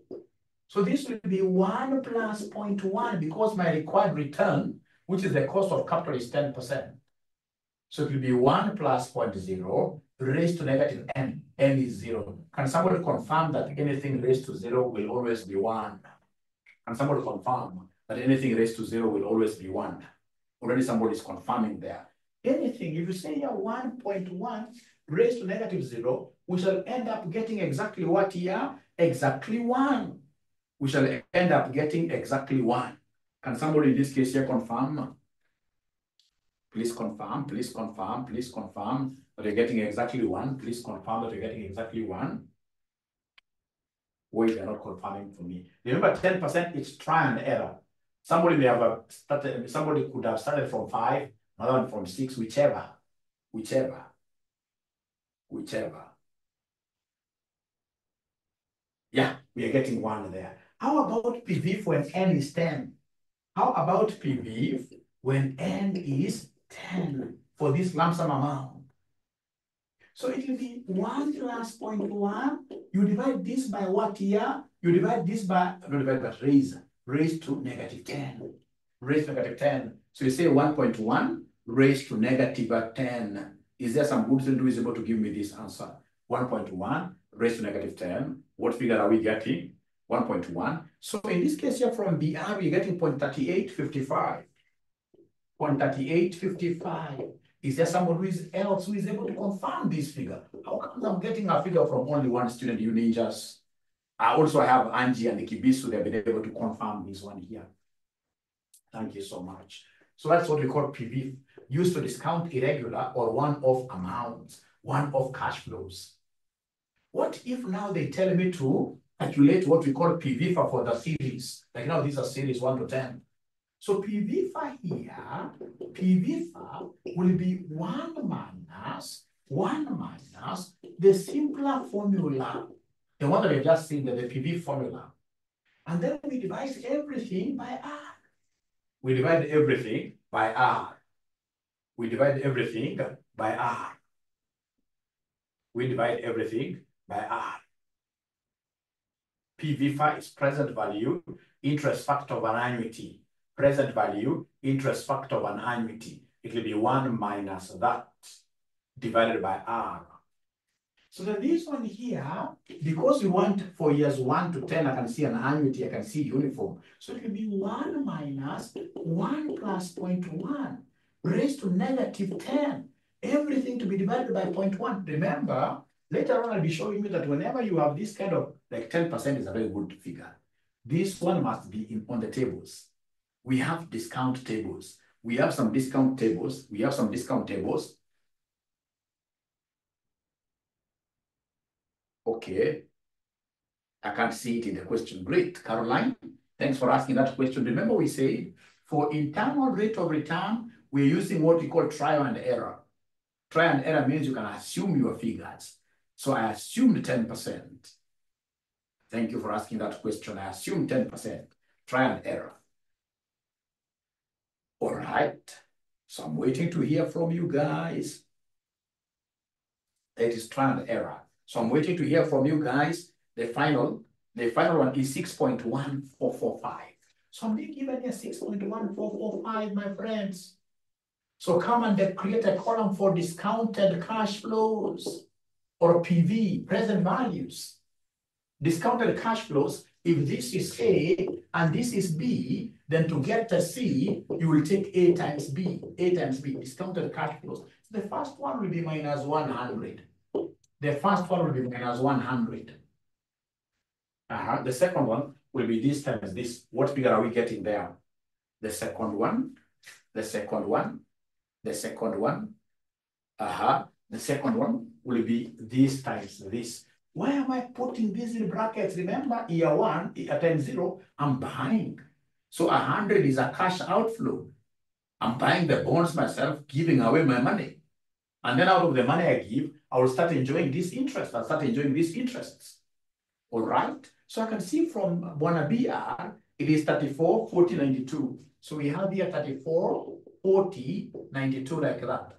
So this will be 1 plus 0.1 because my required return, which is the cost of capital, is 10%. So it will be 1 plus 0.0 raised to negative N. N is 0. Can somebody confirm that anything raised to 0 will always be 1? Can somebody confirm that anything raised to 0 will always be 1? Already somebody is confirming there. Anything, if you say here 1.1 raised to negative 0, we shall end up getting exactly what here? Exactly 1. We shall end up getting exactly 1. Can somebody in this case here confirm? Please confirm that you're getting exactly 1. Please confirm that you're getting exactly 1. Wait, they're not confirming for me. Remember, 10% is trial and error. Somebody may have started, somebody could have started from 5, another one from 6, whichever. Yeah, we are getting 1 there. How about PVIF when N is 10? How about PVIF when N is 10 for this lump sum amount? So it will be 1 plus 0.1. You divide this by what here? You divide this by, raised to negative 10. raised to negative 10. So you say 1.1 raised to negative 10. Is there some good thing who is able to give me this answer? 1.1 raised to negative 10. What figure are we getting? 1.1. So in this case here from BR, we're getting 0.3855. 0.3855. Is there someone else who is able to confirm this figure? How come I'm getting a figure from only one student, you ninjas? I also have Angie and Kibisu, they've been able to confirm this one here. Thank you so much. So that's what we call PV, used to discount irregular or one-off amounts, one-off cash flows. What if now they tell me to calculate what we call PV for the series? Like now these are series 1 to 10. So PV here, PV will be 1 minus the simpler formula, the one that we've just seen, the PV formula. And then we divide everything by R. We divide everything by R. We divide everything by R. We divide everything by R. PV is present value, interest factor of an annuity. Present value, interest factor of an annuity. It will be 1 minus that divided by R. So then this one here, because we want for years 1 to 10, I can see an annuity, I can see uniform. So it will be 1 minus 1 plus 0.1 raised to negative 10. Everything to be divided by 0.1. Remember, later on I'll be showing you that whenever you have this kind of, like 10% is a very good figure. This one must be on the tables. We have discount tables. We have some discount tables. We have some discount tables. Okay. I can't see it in the question. Great, Caroline. Thanks for asking that question. Remember we said for internal rate of return, we're using what we call trial and error. Trial and error means you can assume your figures. So I assumed 10%. Thank you for asking that question. I assumed 10%. Trial and error. All right. So I'm waiting to hear from you guys. That is trial and error. So I'm waiting to hear from you guys. The final one is 6.1445. So I'm being given here 6.1445, my friends. So come and create a column for discounted cash flows or PV, present values. Discounted cash flows, if this is A and this is B, then to get a C, you will take A times B, discounted cash flows. The first one will be minus 100. The first one will be minus 100. The second one will be this times this. What figure are we getting there? The second one, the second one, the second one. The second one will be this times this. Why am I putting these in brackets? Remember, year 1, at time 0, I'm buying. So 100 is a cash outflow. I'm buying the bonds myself, giving away my money. And then out of the money I give, I will start enjoying this interest. I'll start enjoying these interests. All right? So I can see from Buona BR, it is 34, 40, 92. So we have here 34, 40, 92 like that.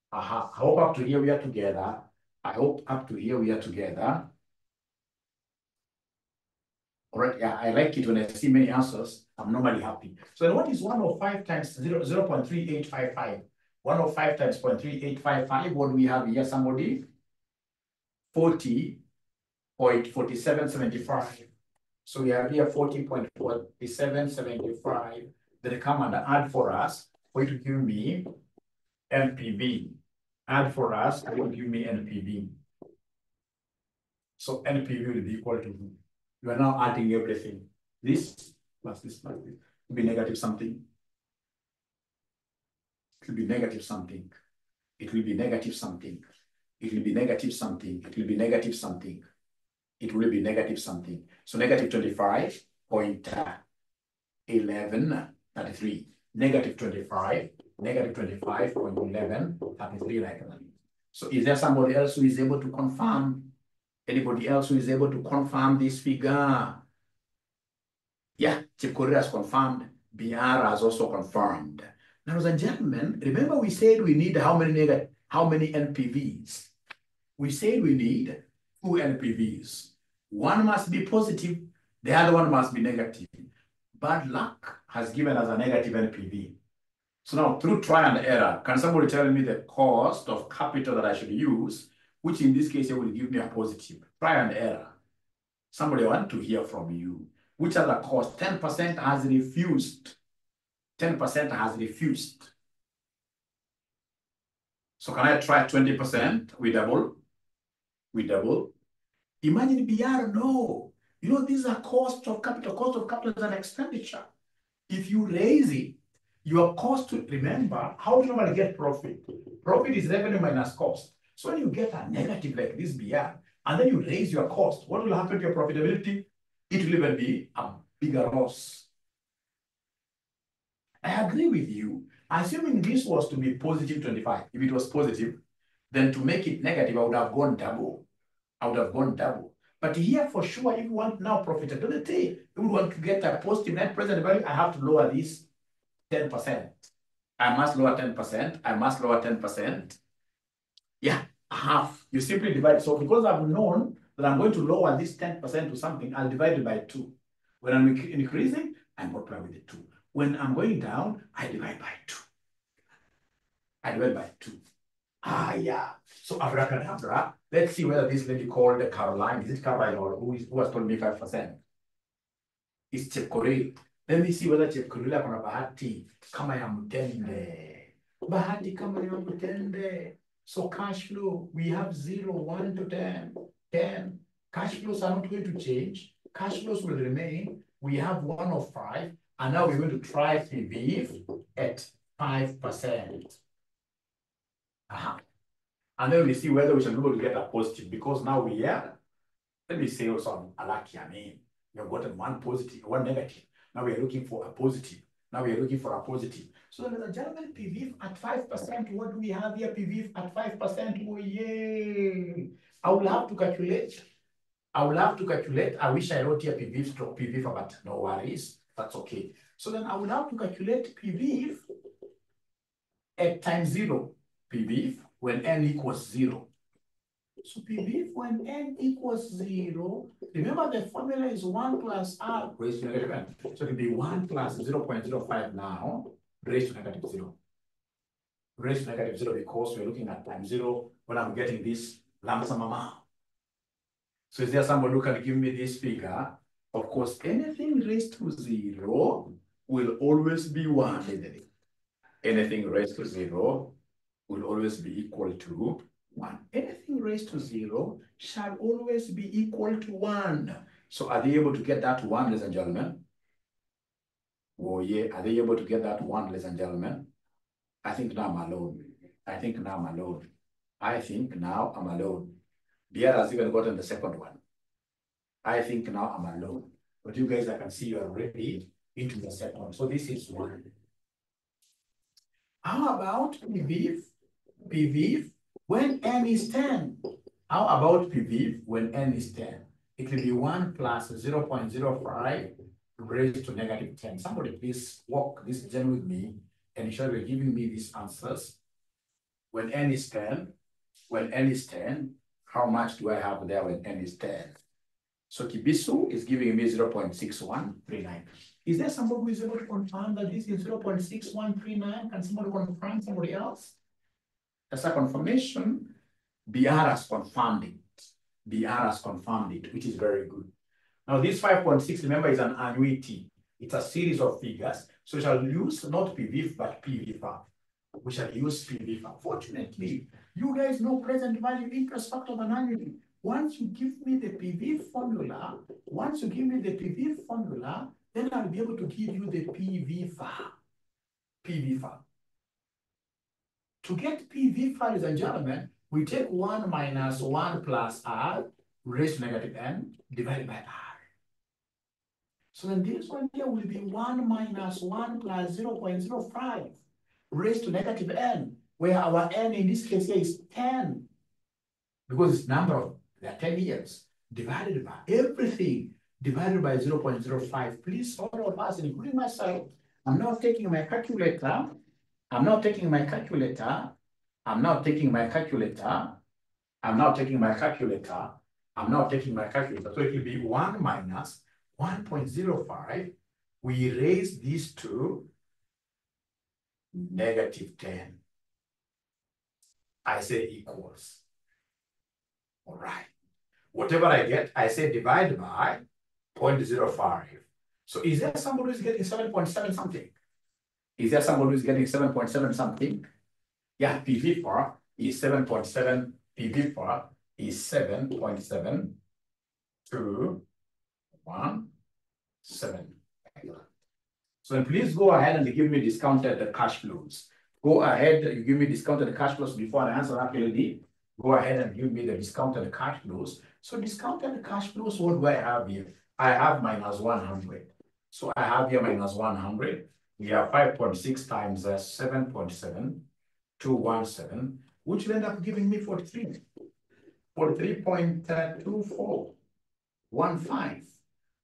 I hope up to here we are together. I hope up to here we are together. All right, yeah, I like it when I see many answers. I'm normally happy. So then what is 105 times 0.3855? 105 times 0.3855, what do we have here, somebody? 40.4775. So we have here 40.4775. Then come and add for us. Going to give me NPV. Add for us, it will give me NPV. So NPV will be equal to, you are now adding everything. This plus this plus this. It will be negative something. It will be negative something. It will be negative something. It will be negative something. It will be negative something. It will be negative something. So negative 25.1133. Negative 25. Negative 25.1133 like that. So is there somebody else who is able to confirm? Anybody else who is able to confirm this figure? Yeah, Chief Korea has confirmed. BR has also confirmed. Now, ladies and gentlemen, remember we said we need how many NPVs? We said we need 2 NPVs. One must be positive, the other one must be negative. bad luck has given us a negative NPV. So now, through trial and error, can somebody tell me the cost of capital that I should use, which in this case will give me a positive? Trial and error. Somebody want to hear from you. Which other cost? 10% has refused. 10% has refused. So can I try 20%? We double. We double. Imagine BR, no. You know, these are cost of capital. Cost of capital is an expenditure. If you raise it, your cost to remember, how do you normally get profit? Profit is revenue minus cost. So when you get a negative like this BR, and then you raise your cost, what will happen to your profitability? It will even be a bigger loss. I agree with you. Assuming this was to be positive 25, if it was positive, then to make it negative, I would have gone double. I would have gone double. But here, for sure, if you want now profitability, if you want to get a positive net present value, I have to lower this 10%. I must lower 10%. I must lower 10%. Yeah, half. You simply divide. So because I've known that I'm going to lower this 10% to something, I'll divide it by 2. When I'm increasing, I multiply with the 2. When I'm going down, I divide by 2. I divide by 2. Ah, yeah. So abracadabra. Let's see whether this lady called Caroline, is it Caroline or who has told me 5%? It's Chepkorir. Let me see whether Chepkorir kuna bahati kama ya mtende. Bahati kama ya mtende. So cash flow, we have 0, 1 to 10, 10. Cash flows are not going to change. Cash flows will remain. We have 1 of 5. And now we're going to try PV at 5%. And then we see whether we shall be able to get a positive, because now we are, let me say also a lucky, we have gotten 1 positive, 1 negative. Now we are looking for a positive. Now we are looking for a positive. So ladies and gentlemen, PV at 5%, what do we have here? PV at 5%, oh yay! I will have to calculate. I wish I wrote here PV stroke PV, but no worries. That's okay. So then I will have to calculate PV at times 0. PV when n equals 0. So PV when n equals 0, remember the formula is 1 plus r raised to negative n. So it will be 1 plus 0.05 now raised to negative 0. Raised to negative 0 because we're looking at time 0 when I'm getting this lump sum amount. So is there someone who can give me this figure? Of course, anything raised to 0 will always be 1, isn't it? Anything raised to 0 will always be equal to 1. Anything raised to 0 shall always be equal to 1. So are they able to get that 1, ladies and gentlemen? Oh yeah, are they able to get that 1, ladies and gentlemen? I think now I'm alone. I think now I'm alone. I think now I'm alone. Pierre has even gotten the second one. I think now I'm alone. But you guys, I can see you are already into the second one. So this is 1. How about PV when n is 10? How about PV when n is 10? It will be 1 plus 0.05 raised to negative 10. Somebody please walk this journey with me and ensure you're giving me these answers. When n is 10, how much do I have there when n is 10? So Kibisu is giving me 0.6139. Is there somebody who is able to confirm that this is 0.6139? Can somebody confirm somebody else? That's a confirmation. BR has confirmed it. BR has confirmed it, which is very good. Now this 5.6, remember, is an annuity. It's a series of figures. So we shall use not PV, but PVFA. We shall use PVFA. Fortunately, you guys know present value interest factor of an annuity. Once you give me the PV formula, then I'll be able to give you the PVFA. PVFA. To get PVFA, ladies and gentlemen, we take 1 minus 1 plus r raised to negative n divided by r. So then this one here will be 1 minus 1 plus 0.05 raised to negative n, where our n in this case here is 10. Because it's number of, there are 10 years, divided by everything, divided by 0.05. Please, all of us, including myself, I'm now taking my calculator. So it will be 1 minus 1.05 We raise these to -10. I say equals. All right. Whatever I get, I say divide by 0.05. So is there somebody who's getting 7.7 something? Is there somebody who's getting 7.7 something? Yeah, PV4 is 7.7. PV4 is 7.7 to 1.7. So then please go ahead and give me discounted cash flows. Go ahead, you give me discounted cash flows before I answer accurately. Go ahead and give me the discounted cash flows. So discounted cash flows, what do I have here? I have -100. So I have here -100. We have 5.6 times 7.7 217, which will end up giving me 43. 43.2415.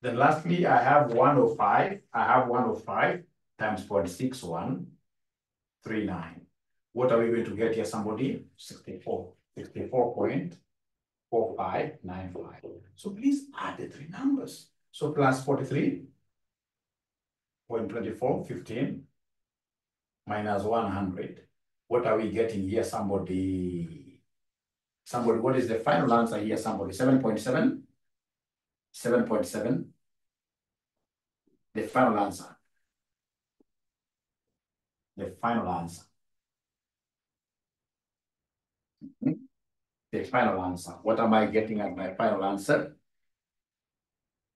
Then lastly, I have 105. I have 105 times 0.6139. What are we going to get here, somebody? 64. 64.4595. So please add the three numbers. So plus 43.2415 minus 100. What are we getting here, somebody? Somebody, what is the final answer here, somebody? 7.7? 7.7? The final answer. The final answer. The final answer. What am I getting as my final answer?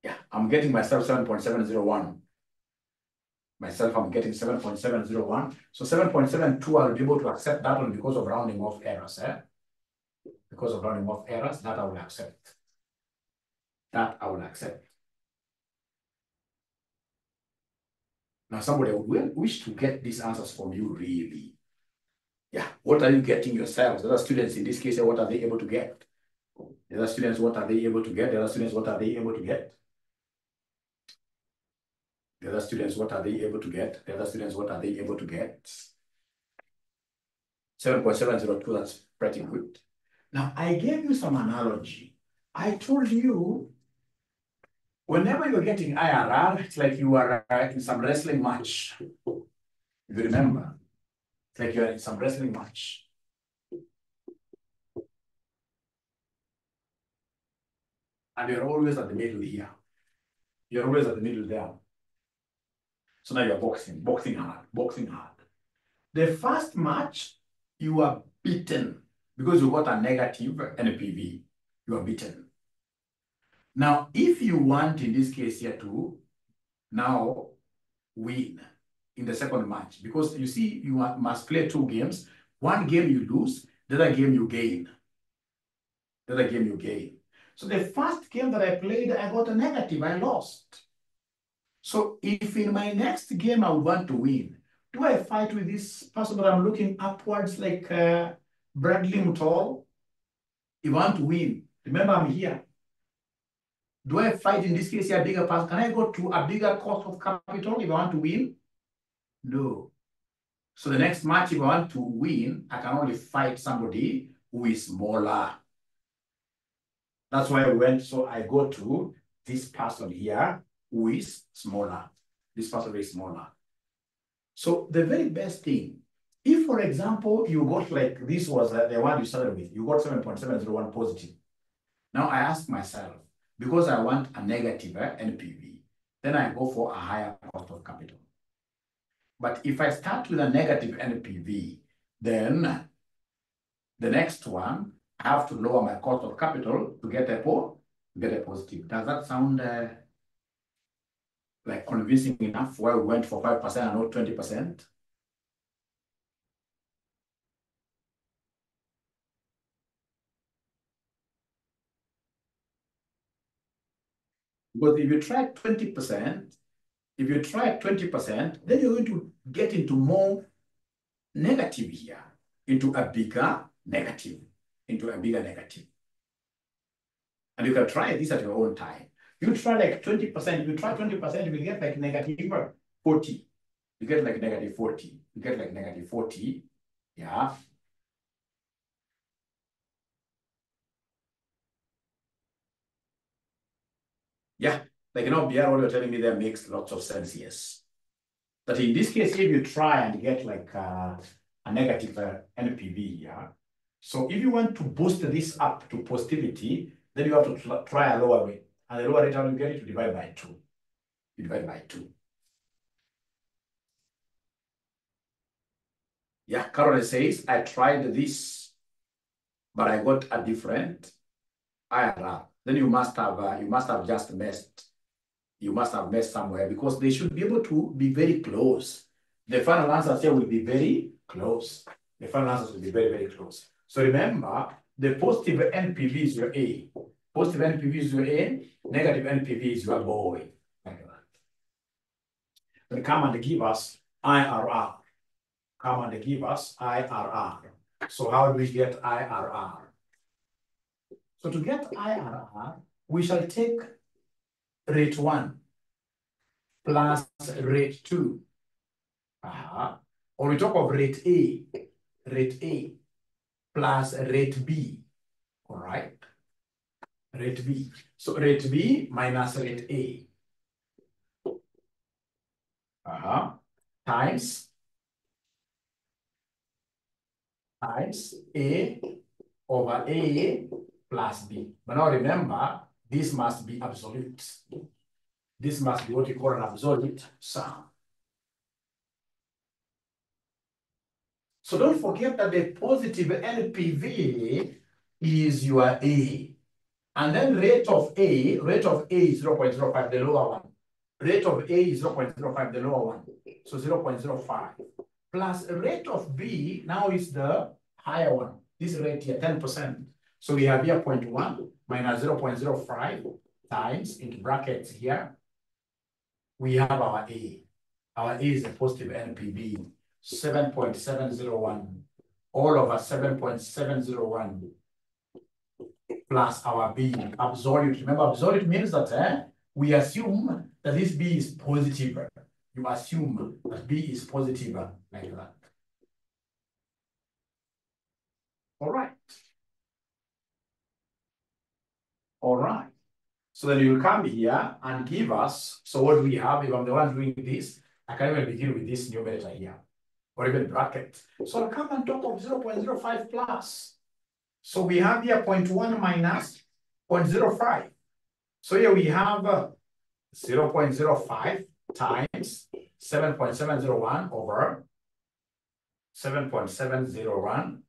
Yeah, I'm getting myself 7.701. Myself, I'm getting 7.701. So 7.72, I'll be able to accept that one because of rounding off errors. Because of rounding off errors, that I will accept. That I will accept. Now, somebody will wish to get these answers from you, really. Yeah, what are you getting yourselves? The other students in this case, what are they able to get? The other students, what are they able to get? The other students, what are they able to get? The other students, what are they able to get? The other students, what are they able to get? 7.702, that's pretty good. Now, I gave you some analogy. I told you, whenever you're getting IRR, it's like you are in some wrestling match. If you remember, it's like you're in some wrestling match. And you're always at the middle here. You're always at the middle there. So now you're boxing hard. The first match, you are beaten because you got a negative NPV. You are beaten. Now, if you want, in this case here, to now win in the second match, because you see, you must play two games. One game you lose, the other game you gain. The other game you gain. So the first game that I played, I got a negative, I lost. So if in my next game I want to win, do I fight with this person that I'm looking upwards like Bradley Mutall? If I want to win, remember I'm here. Do I fight in this case here a bigger person? Can I go to a bigger cost of capital if I want to win? No. So the next match, if I want to win, I can only fight somebody who is smaller. That's why I went, so I go to this person here who is smaller. This person is smaller. So the very best thing, if for example, you got like this was the one you started with, you got 7.701 positive. Now I ask myself, because I want a negative NPV, then I go for a higher cost of capital. But if I start with a negative NPV, then the next one, I have to lower my cost of capital to get a positive. Does that sound like convincing enough why we went for 5% and not 20%? Because if you try 20%, then you're going to get into more negative here, into a bigger negative. And you can try this at your own time. You try like 20%, you try 20%, you will get like negative 40. You get like negative 40. You get like negative 40. Yeah. Yeah. Like, BR, what you're telling me there makes lots of sense, yes. But in this case, if you try and get like a negative NPV here, so if you want to boost this up to positivity, then you have to try a lower rate. And the lower rate, how do you get it? To divide by 2. You divide by 2. Yeah, Carol says, I tried this, but I got a different IRR. Then you must have just messed. You must have messed somewhere because they should be able to be very close. The final answers here will be very close. The final answers will be very, very close. So remember, the positive NPV is your A. Positive NPV is your A. Negative NPV is your boy. Like that. Then come and give us IRR. Come and give us IRR. So how do we get IRR? So to get IRR, we shall take rate 1 plus rate 2. Or we talk of rate A plus rate B. All right. Rate B. So rate B minus rate A. Times A over A plus B. But now remember, this must be absolute. This must be what you call an absolute sum. So don't forget that the positive NPV is your A. And then rate of A is 0.05, the lower one. Rate of A is 0.05, the lower one. So 0.05. Plus rate of B now is the higher one. This rate here, 10%. So we have here 0.1 minus 0.05 times into brackets here. We have our A. Our A is a positive NPV, 7.701, all over 7.701 plus our B, absolute. Remember, absolute means that we assume that this B is positive. You assume that B is positive like that. All right. All right. So then you'll come here and give us, so what do we have? If I'm the one doing this, I can even begin with this numerator here, or even bracket. So I'll come on top of 0.05 plus. So we have here 0.1 minus 0.05. So here we have 0.05 times 7.701 over 7.701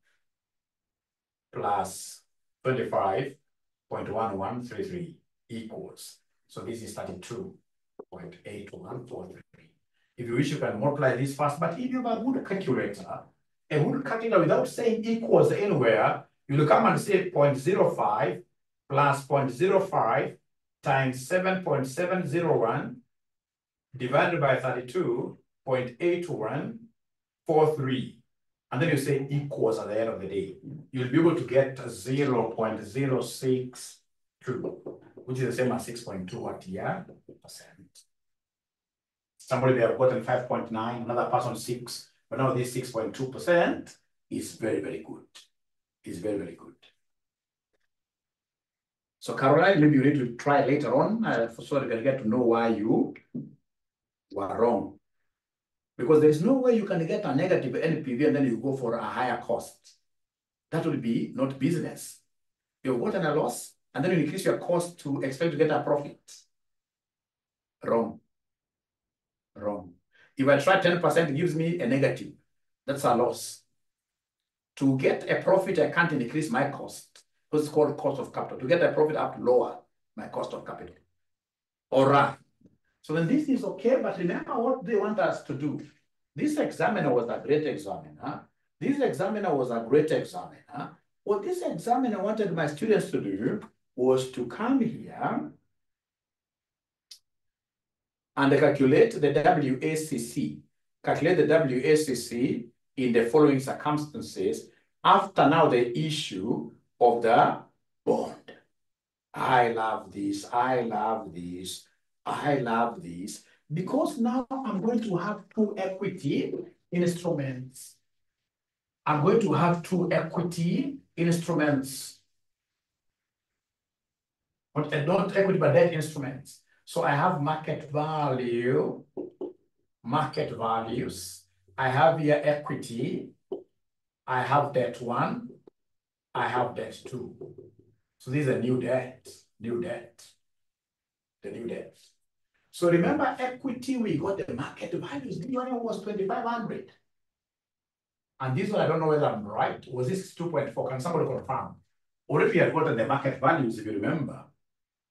plus 25.1133 equals. So this is 32.8143. If you wish, you can multiply this fast, but if you have a good calculator without saying equals anywhere, you'll come and say 0.05 plus 0.05 times 7.701 divided by 32.8143. And then you say equals at the end of the day. You'll be able to get 0.062, which is the same as 6.2% percent. Somebody may have gotten 5.9, another person 6, but now this 6.2% is very, very good. Is very, very good. So Caroline, maybe you need to try later on so you can get to know why you were wrong. Because there is no way you can get a negative NPV and then you go for a higher cost. That would be not business. You've gotten a loss and then you increase your cost to expect to get a profit. Wrong. Wrong. If I try 10%, it gives me a negative. That's a loss. To get a profit, I can't increase my cost. Because it's called cost of capital. To get a profit, I have to lower my cost of capital. All right. So then this is okay, but remember what they want us to do. This examiner was a great examiner. This examiner was a great examiner. What this examiner wanted my students to do was to come here and calculate the WACC. Calculate the WACC in the following circumstances after now the issue of the bond. I love this. I love this. I love this. Because now I'm going to have two equity instruments. I'm going to have two equity instruments. Not equity, but debt instruments. So I have market value, market values. I have here equity. I have debt one. I have debt two. So these are new debt, the new debt. So remember equity, we got the market values. This one was 2,500. And this one, I don't know whether I'm right. Was this 2.4? Can somebody confirm? Already we had gotten the market values, if you remember.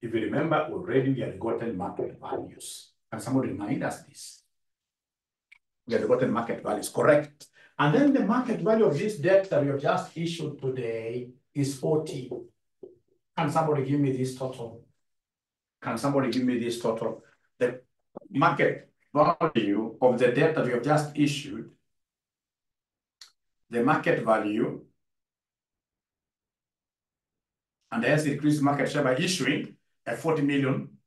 If you remember, already we had gotten market values. Can somebody remind us this? We had gotten market values, correct. And then the market value of this debt that we have just issued today is 40. Can somebody give me this total? Can somebody give me this total? The market value of the debt that we have just issued, the market value, and hence increased market share by issuing a 40 million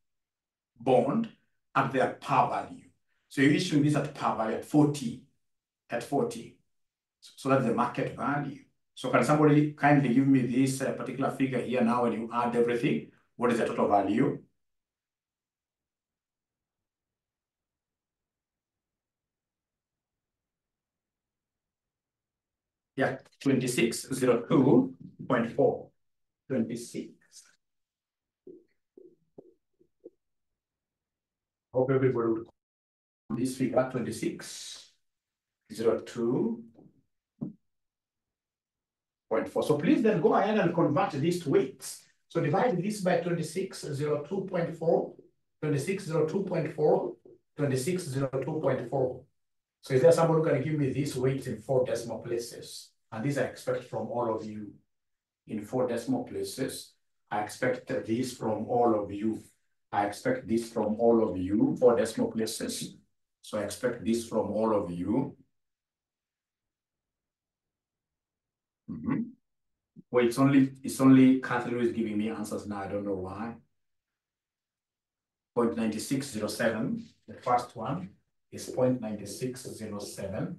bond at their par value. So you're issuing this at par value at 40, So that's the market value. So can somebody kindly give me this particular figure here now when you add everything? What is the total value? Yeah, 2602.4. 26. Hope everybody would this figure 2602.4. So please then go ahead and convert this to weights. So divide this by 2602.4, 2602.4, 2602.4. So is there someone who can give me these weights in 4 decimal places? And these I expect from all of you in 4 decimal places. I expect this from all of you. I expect this from all of you, 4 decimal places. So I expect this from all of you. Well, it's only Catherine who is giving me answers now. I don't know why. 0.9607. The first one is 0.9607.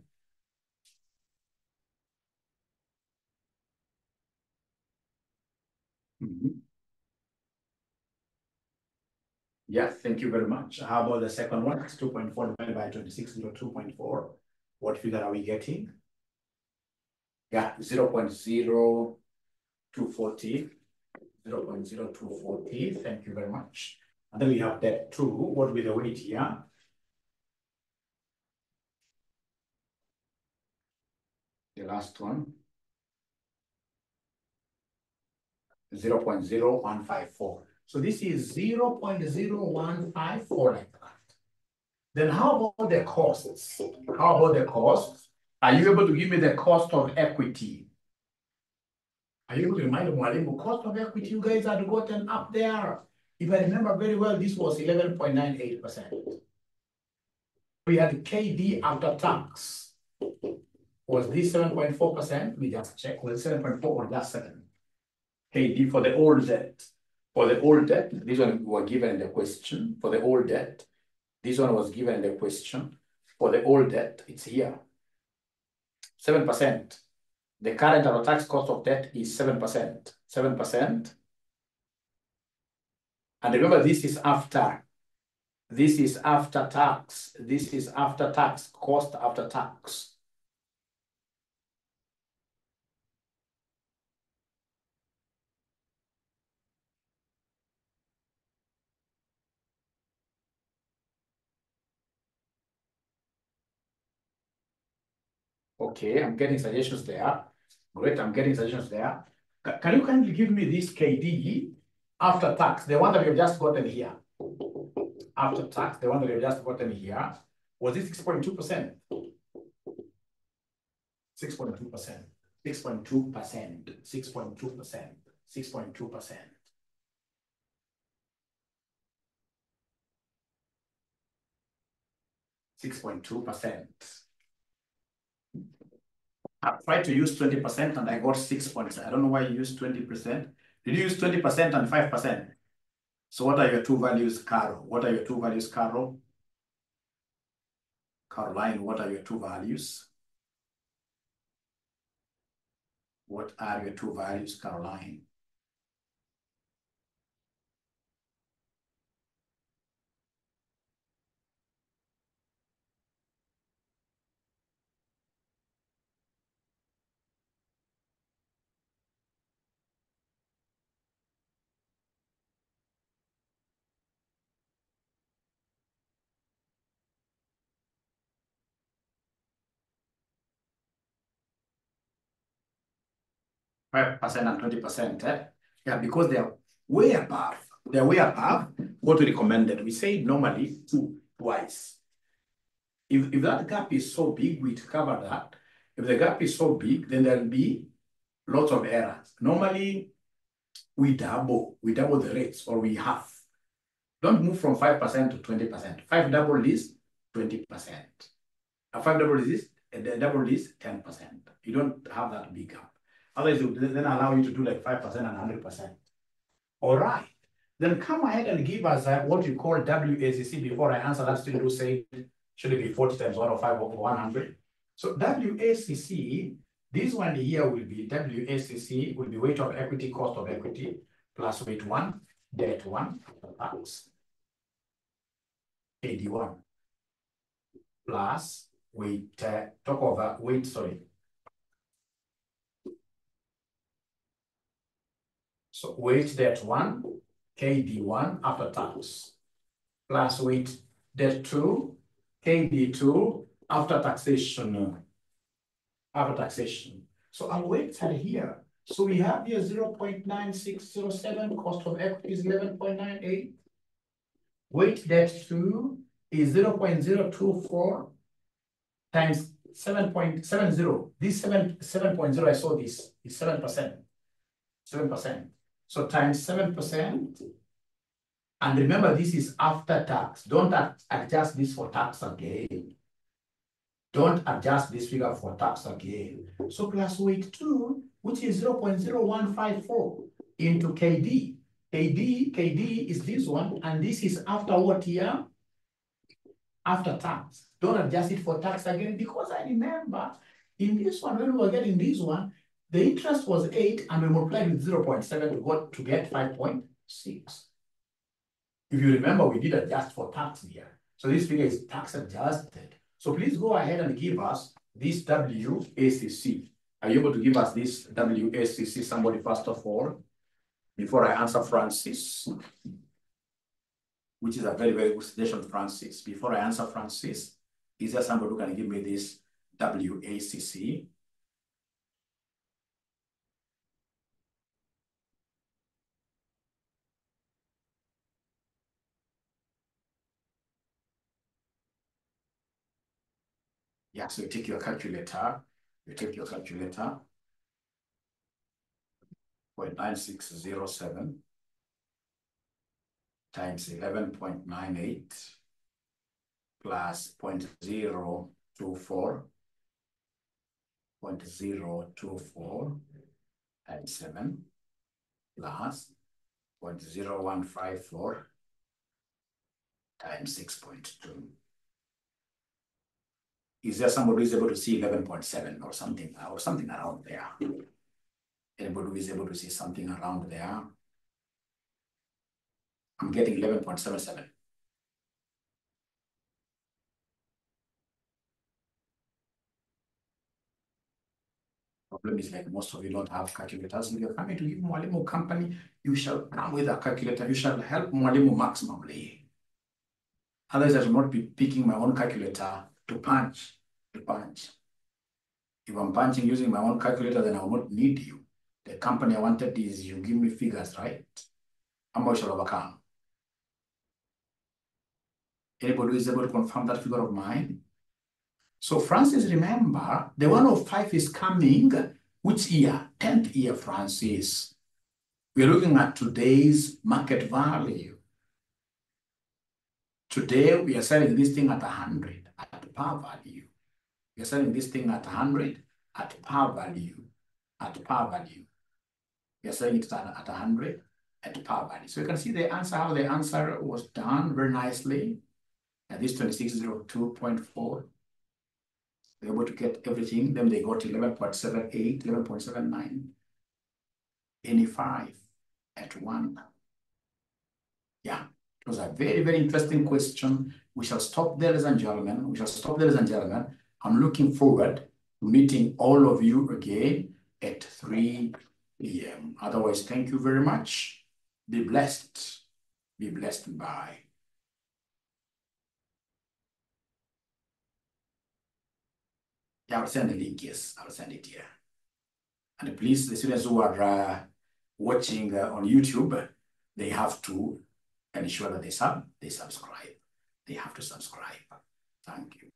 Yeah, thank you very much. How about the second one? It's 2.4 divided by 2602.4. What figure are we getting? Yeah, 0.0240. 0.0240. Thank you very much. And then we have that 2. What will be the weight here? The last one. 0.0154. So this is 0.0154 like that. Then how about the costs? How about the costs? Are you able to give me the cost of equity? Are you able to remind me, the cost of equity you guys had gotten up there? If I remember very well, this was 11.98%. We had KD after tax. Was this 7.4%? We just check. Was 7.4 or just 7? KD for the old debt. For the old debt, this one were given in the question. For the old debt, this one was given in the question. For the old debt, it's here. 7%. The current after tax cost of debt is 7%. 7%. And remember, this is after. This is after tax. This is after tax, cost after tax. Okay, I'm getting suggestions there. Great, I'm getting suggestions there. Can you kindly give me this KD after tax, the one that we've just gotten here? After tax, the one that we've just gotten here, was it 6.2%? 6.2%. 6.2%. 6.2%. 6.2%. 6.2%. I tried to use 20% and I got 6 points. I don't know why you used 20%. Did you use 20% and 5%? So what are your two values, Carol? What are your two values, Carol? Caroline, what are your two values? What are your two values, Caroline? 5% and 20%. Yeah, because they are way above. They're way above what we recommended. We say normally twice. If that gap is so big, we cover that. If the gap is so big, then there'll be lots of errors. Normally, we double the rates, or we half. Don't move from 5% to 20%. 5 double is 20%. A 5 double is the double is 10%. You don't have that big gap. Otherwise, it will then allow you to do like 5% and 100%. All right. Then come ahead and give us what you call WACC before I answer that student who said, should it be 40 times 105 or 100? So WACC, this one here will be WACC, will be weight of equity, cost of equity, plus weight 1, debt 1, tax. AD1, plus weight, talk over weight, sorry. So weight debt 1, KD1 after tax, plus weight debt 2, KD2 after taxation. So our weights are here. So we have here 0.9607, cost of equity is 11.98. Weight debt 2 is 0.024 times 7.70. This 7.0, I saw this, is 7%. 7%. So times 7%. And remember, this is after tax. Don't adjust this for tax again. Don't adjust this figure for tax again. So plus weight 2, which is 0.0154 into KD. KD is this one, and this is after what here? After tax. Don't adjust it for tax again, because I remember in this one, when we were getting this one, the interest was 8 and we multiplied with 0.7 to get 5.6. If you remember, we did adjust for tax here. So this figure is tax adjusted. So please go ahead and give us this WACC. Are you able to give us this WACC, somebody first of all, before I answer Francis? Which is a very, very good suggestion, Francis. Before I answer Francis, is there somebody who can give me this WACC? Yeah, so you take your calculator, 0.9607 times 11.98 plus 0.024 times 7 plus 0.0154 times 6.2. Is there somebody who is able to see 11.7 or something around there? Anybody who is able to see something around there? I'm getting 11.77. Problem is, like, most of you don't have calculators. If you're coming to give Mwalimu company, you shall come with a calculator. You shall help Mwalimu maximally. Otherwise, I will not be picking my own calculator to punch. If I'm punching using my own calculator, then I will not need you. The company I wanted is you give me figures, right? How shall overcome? Anybody who is able to confirm that figure of mine? So Francis, remember, the 105 is coming. Which year? 10th year, Francis. We're looking at today's market value. Today, we are selling this thing at 100 at par value. We are selling this thing at 100 at par value. We are selling it at 100 at par value. So you can see the answer, how the answer was done very nicely. And this 2602.4. They're able to get everything. Then they got 11.78, 11.79, 85 at 1. Yeah, it was a very, very interesting question. We shall stop there, ladies and gentlemen. I'm looking forward to meeting all of you again at 3 p.m. Otherwise, thank you very much. Be blessed. Be blessed. Bye. Yeah, I'll send the link. Yes, I'll send it here. And please, the students who are watching on YouTube, they have to ensure that they subscribe. They have to subscribe. Thank you.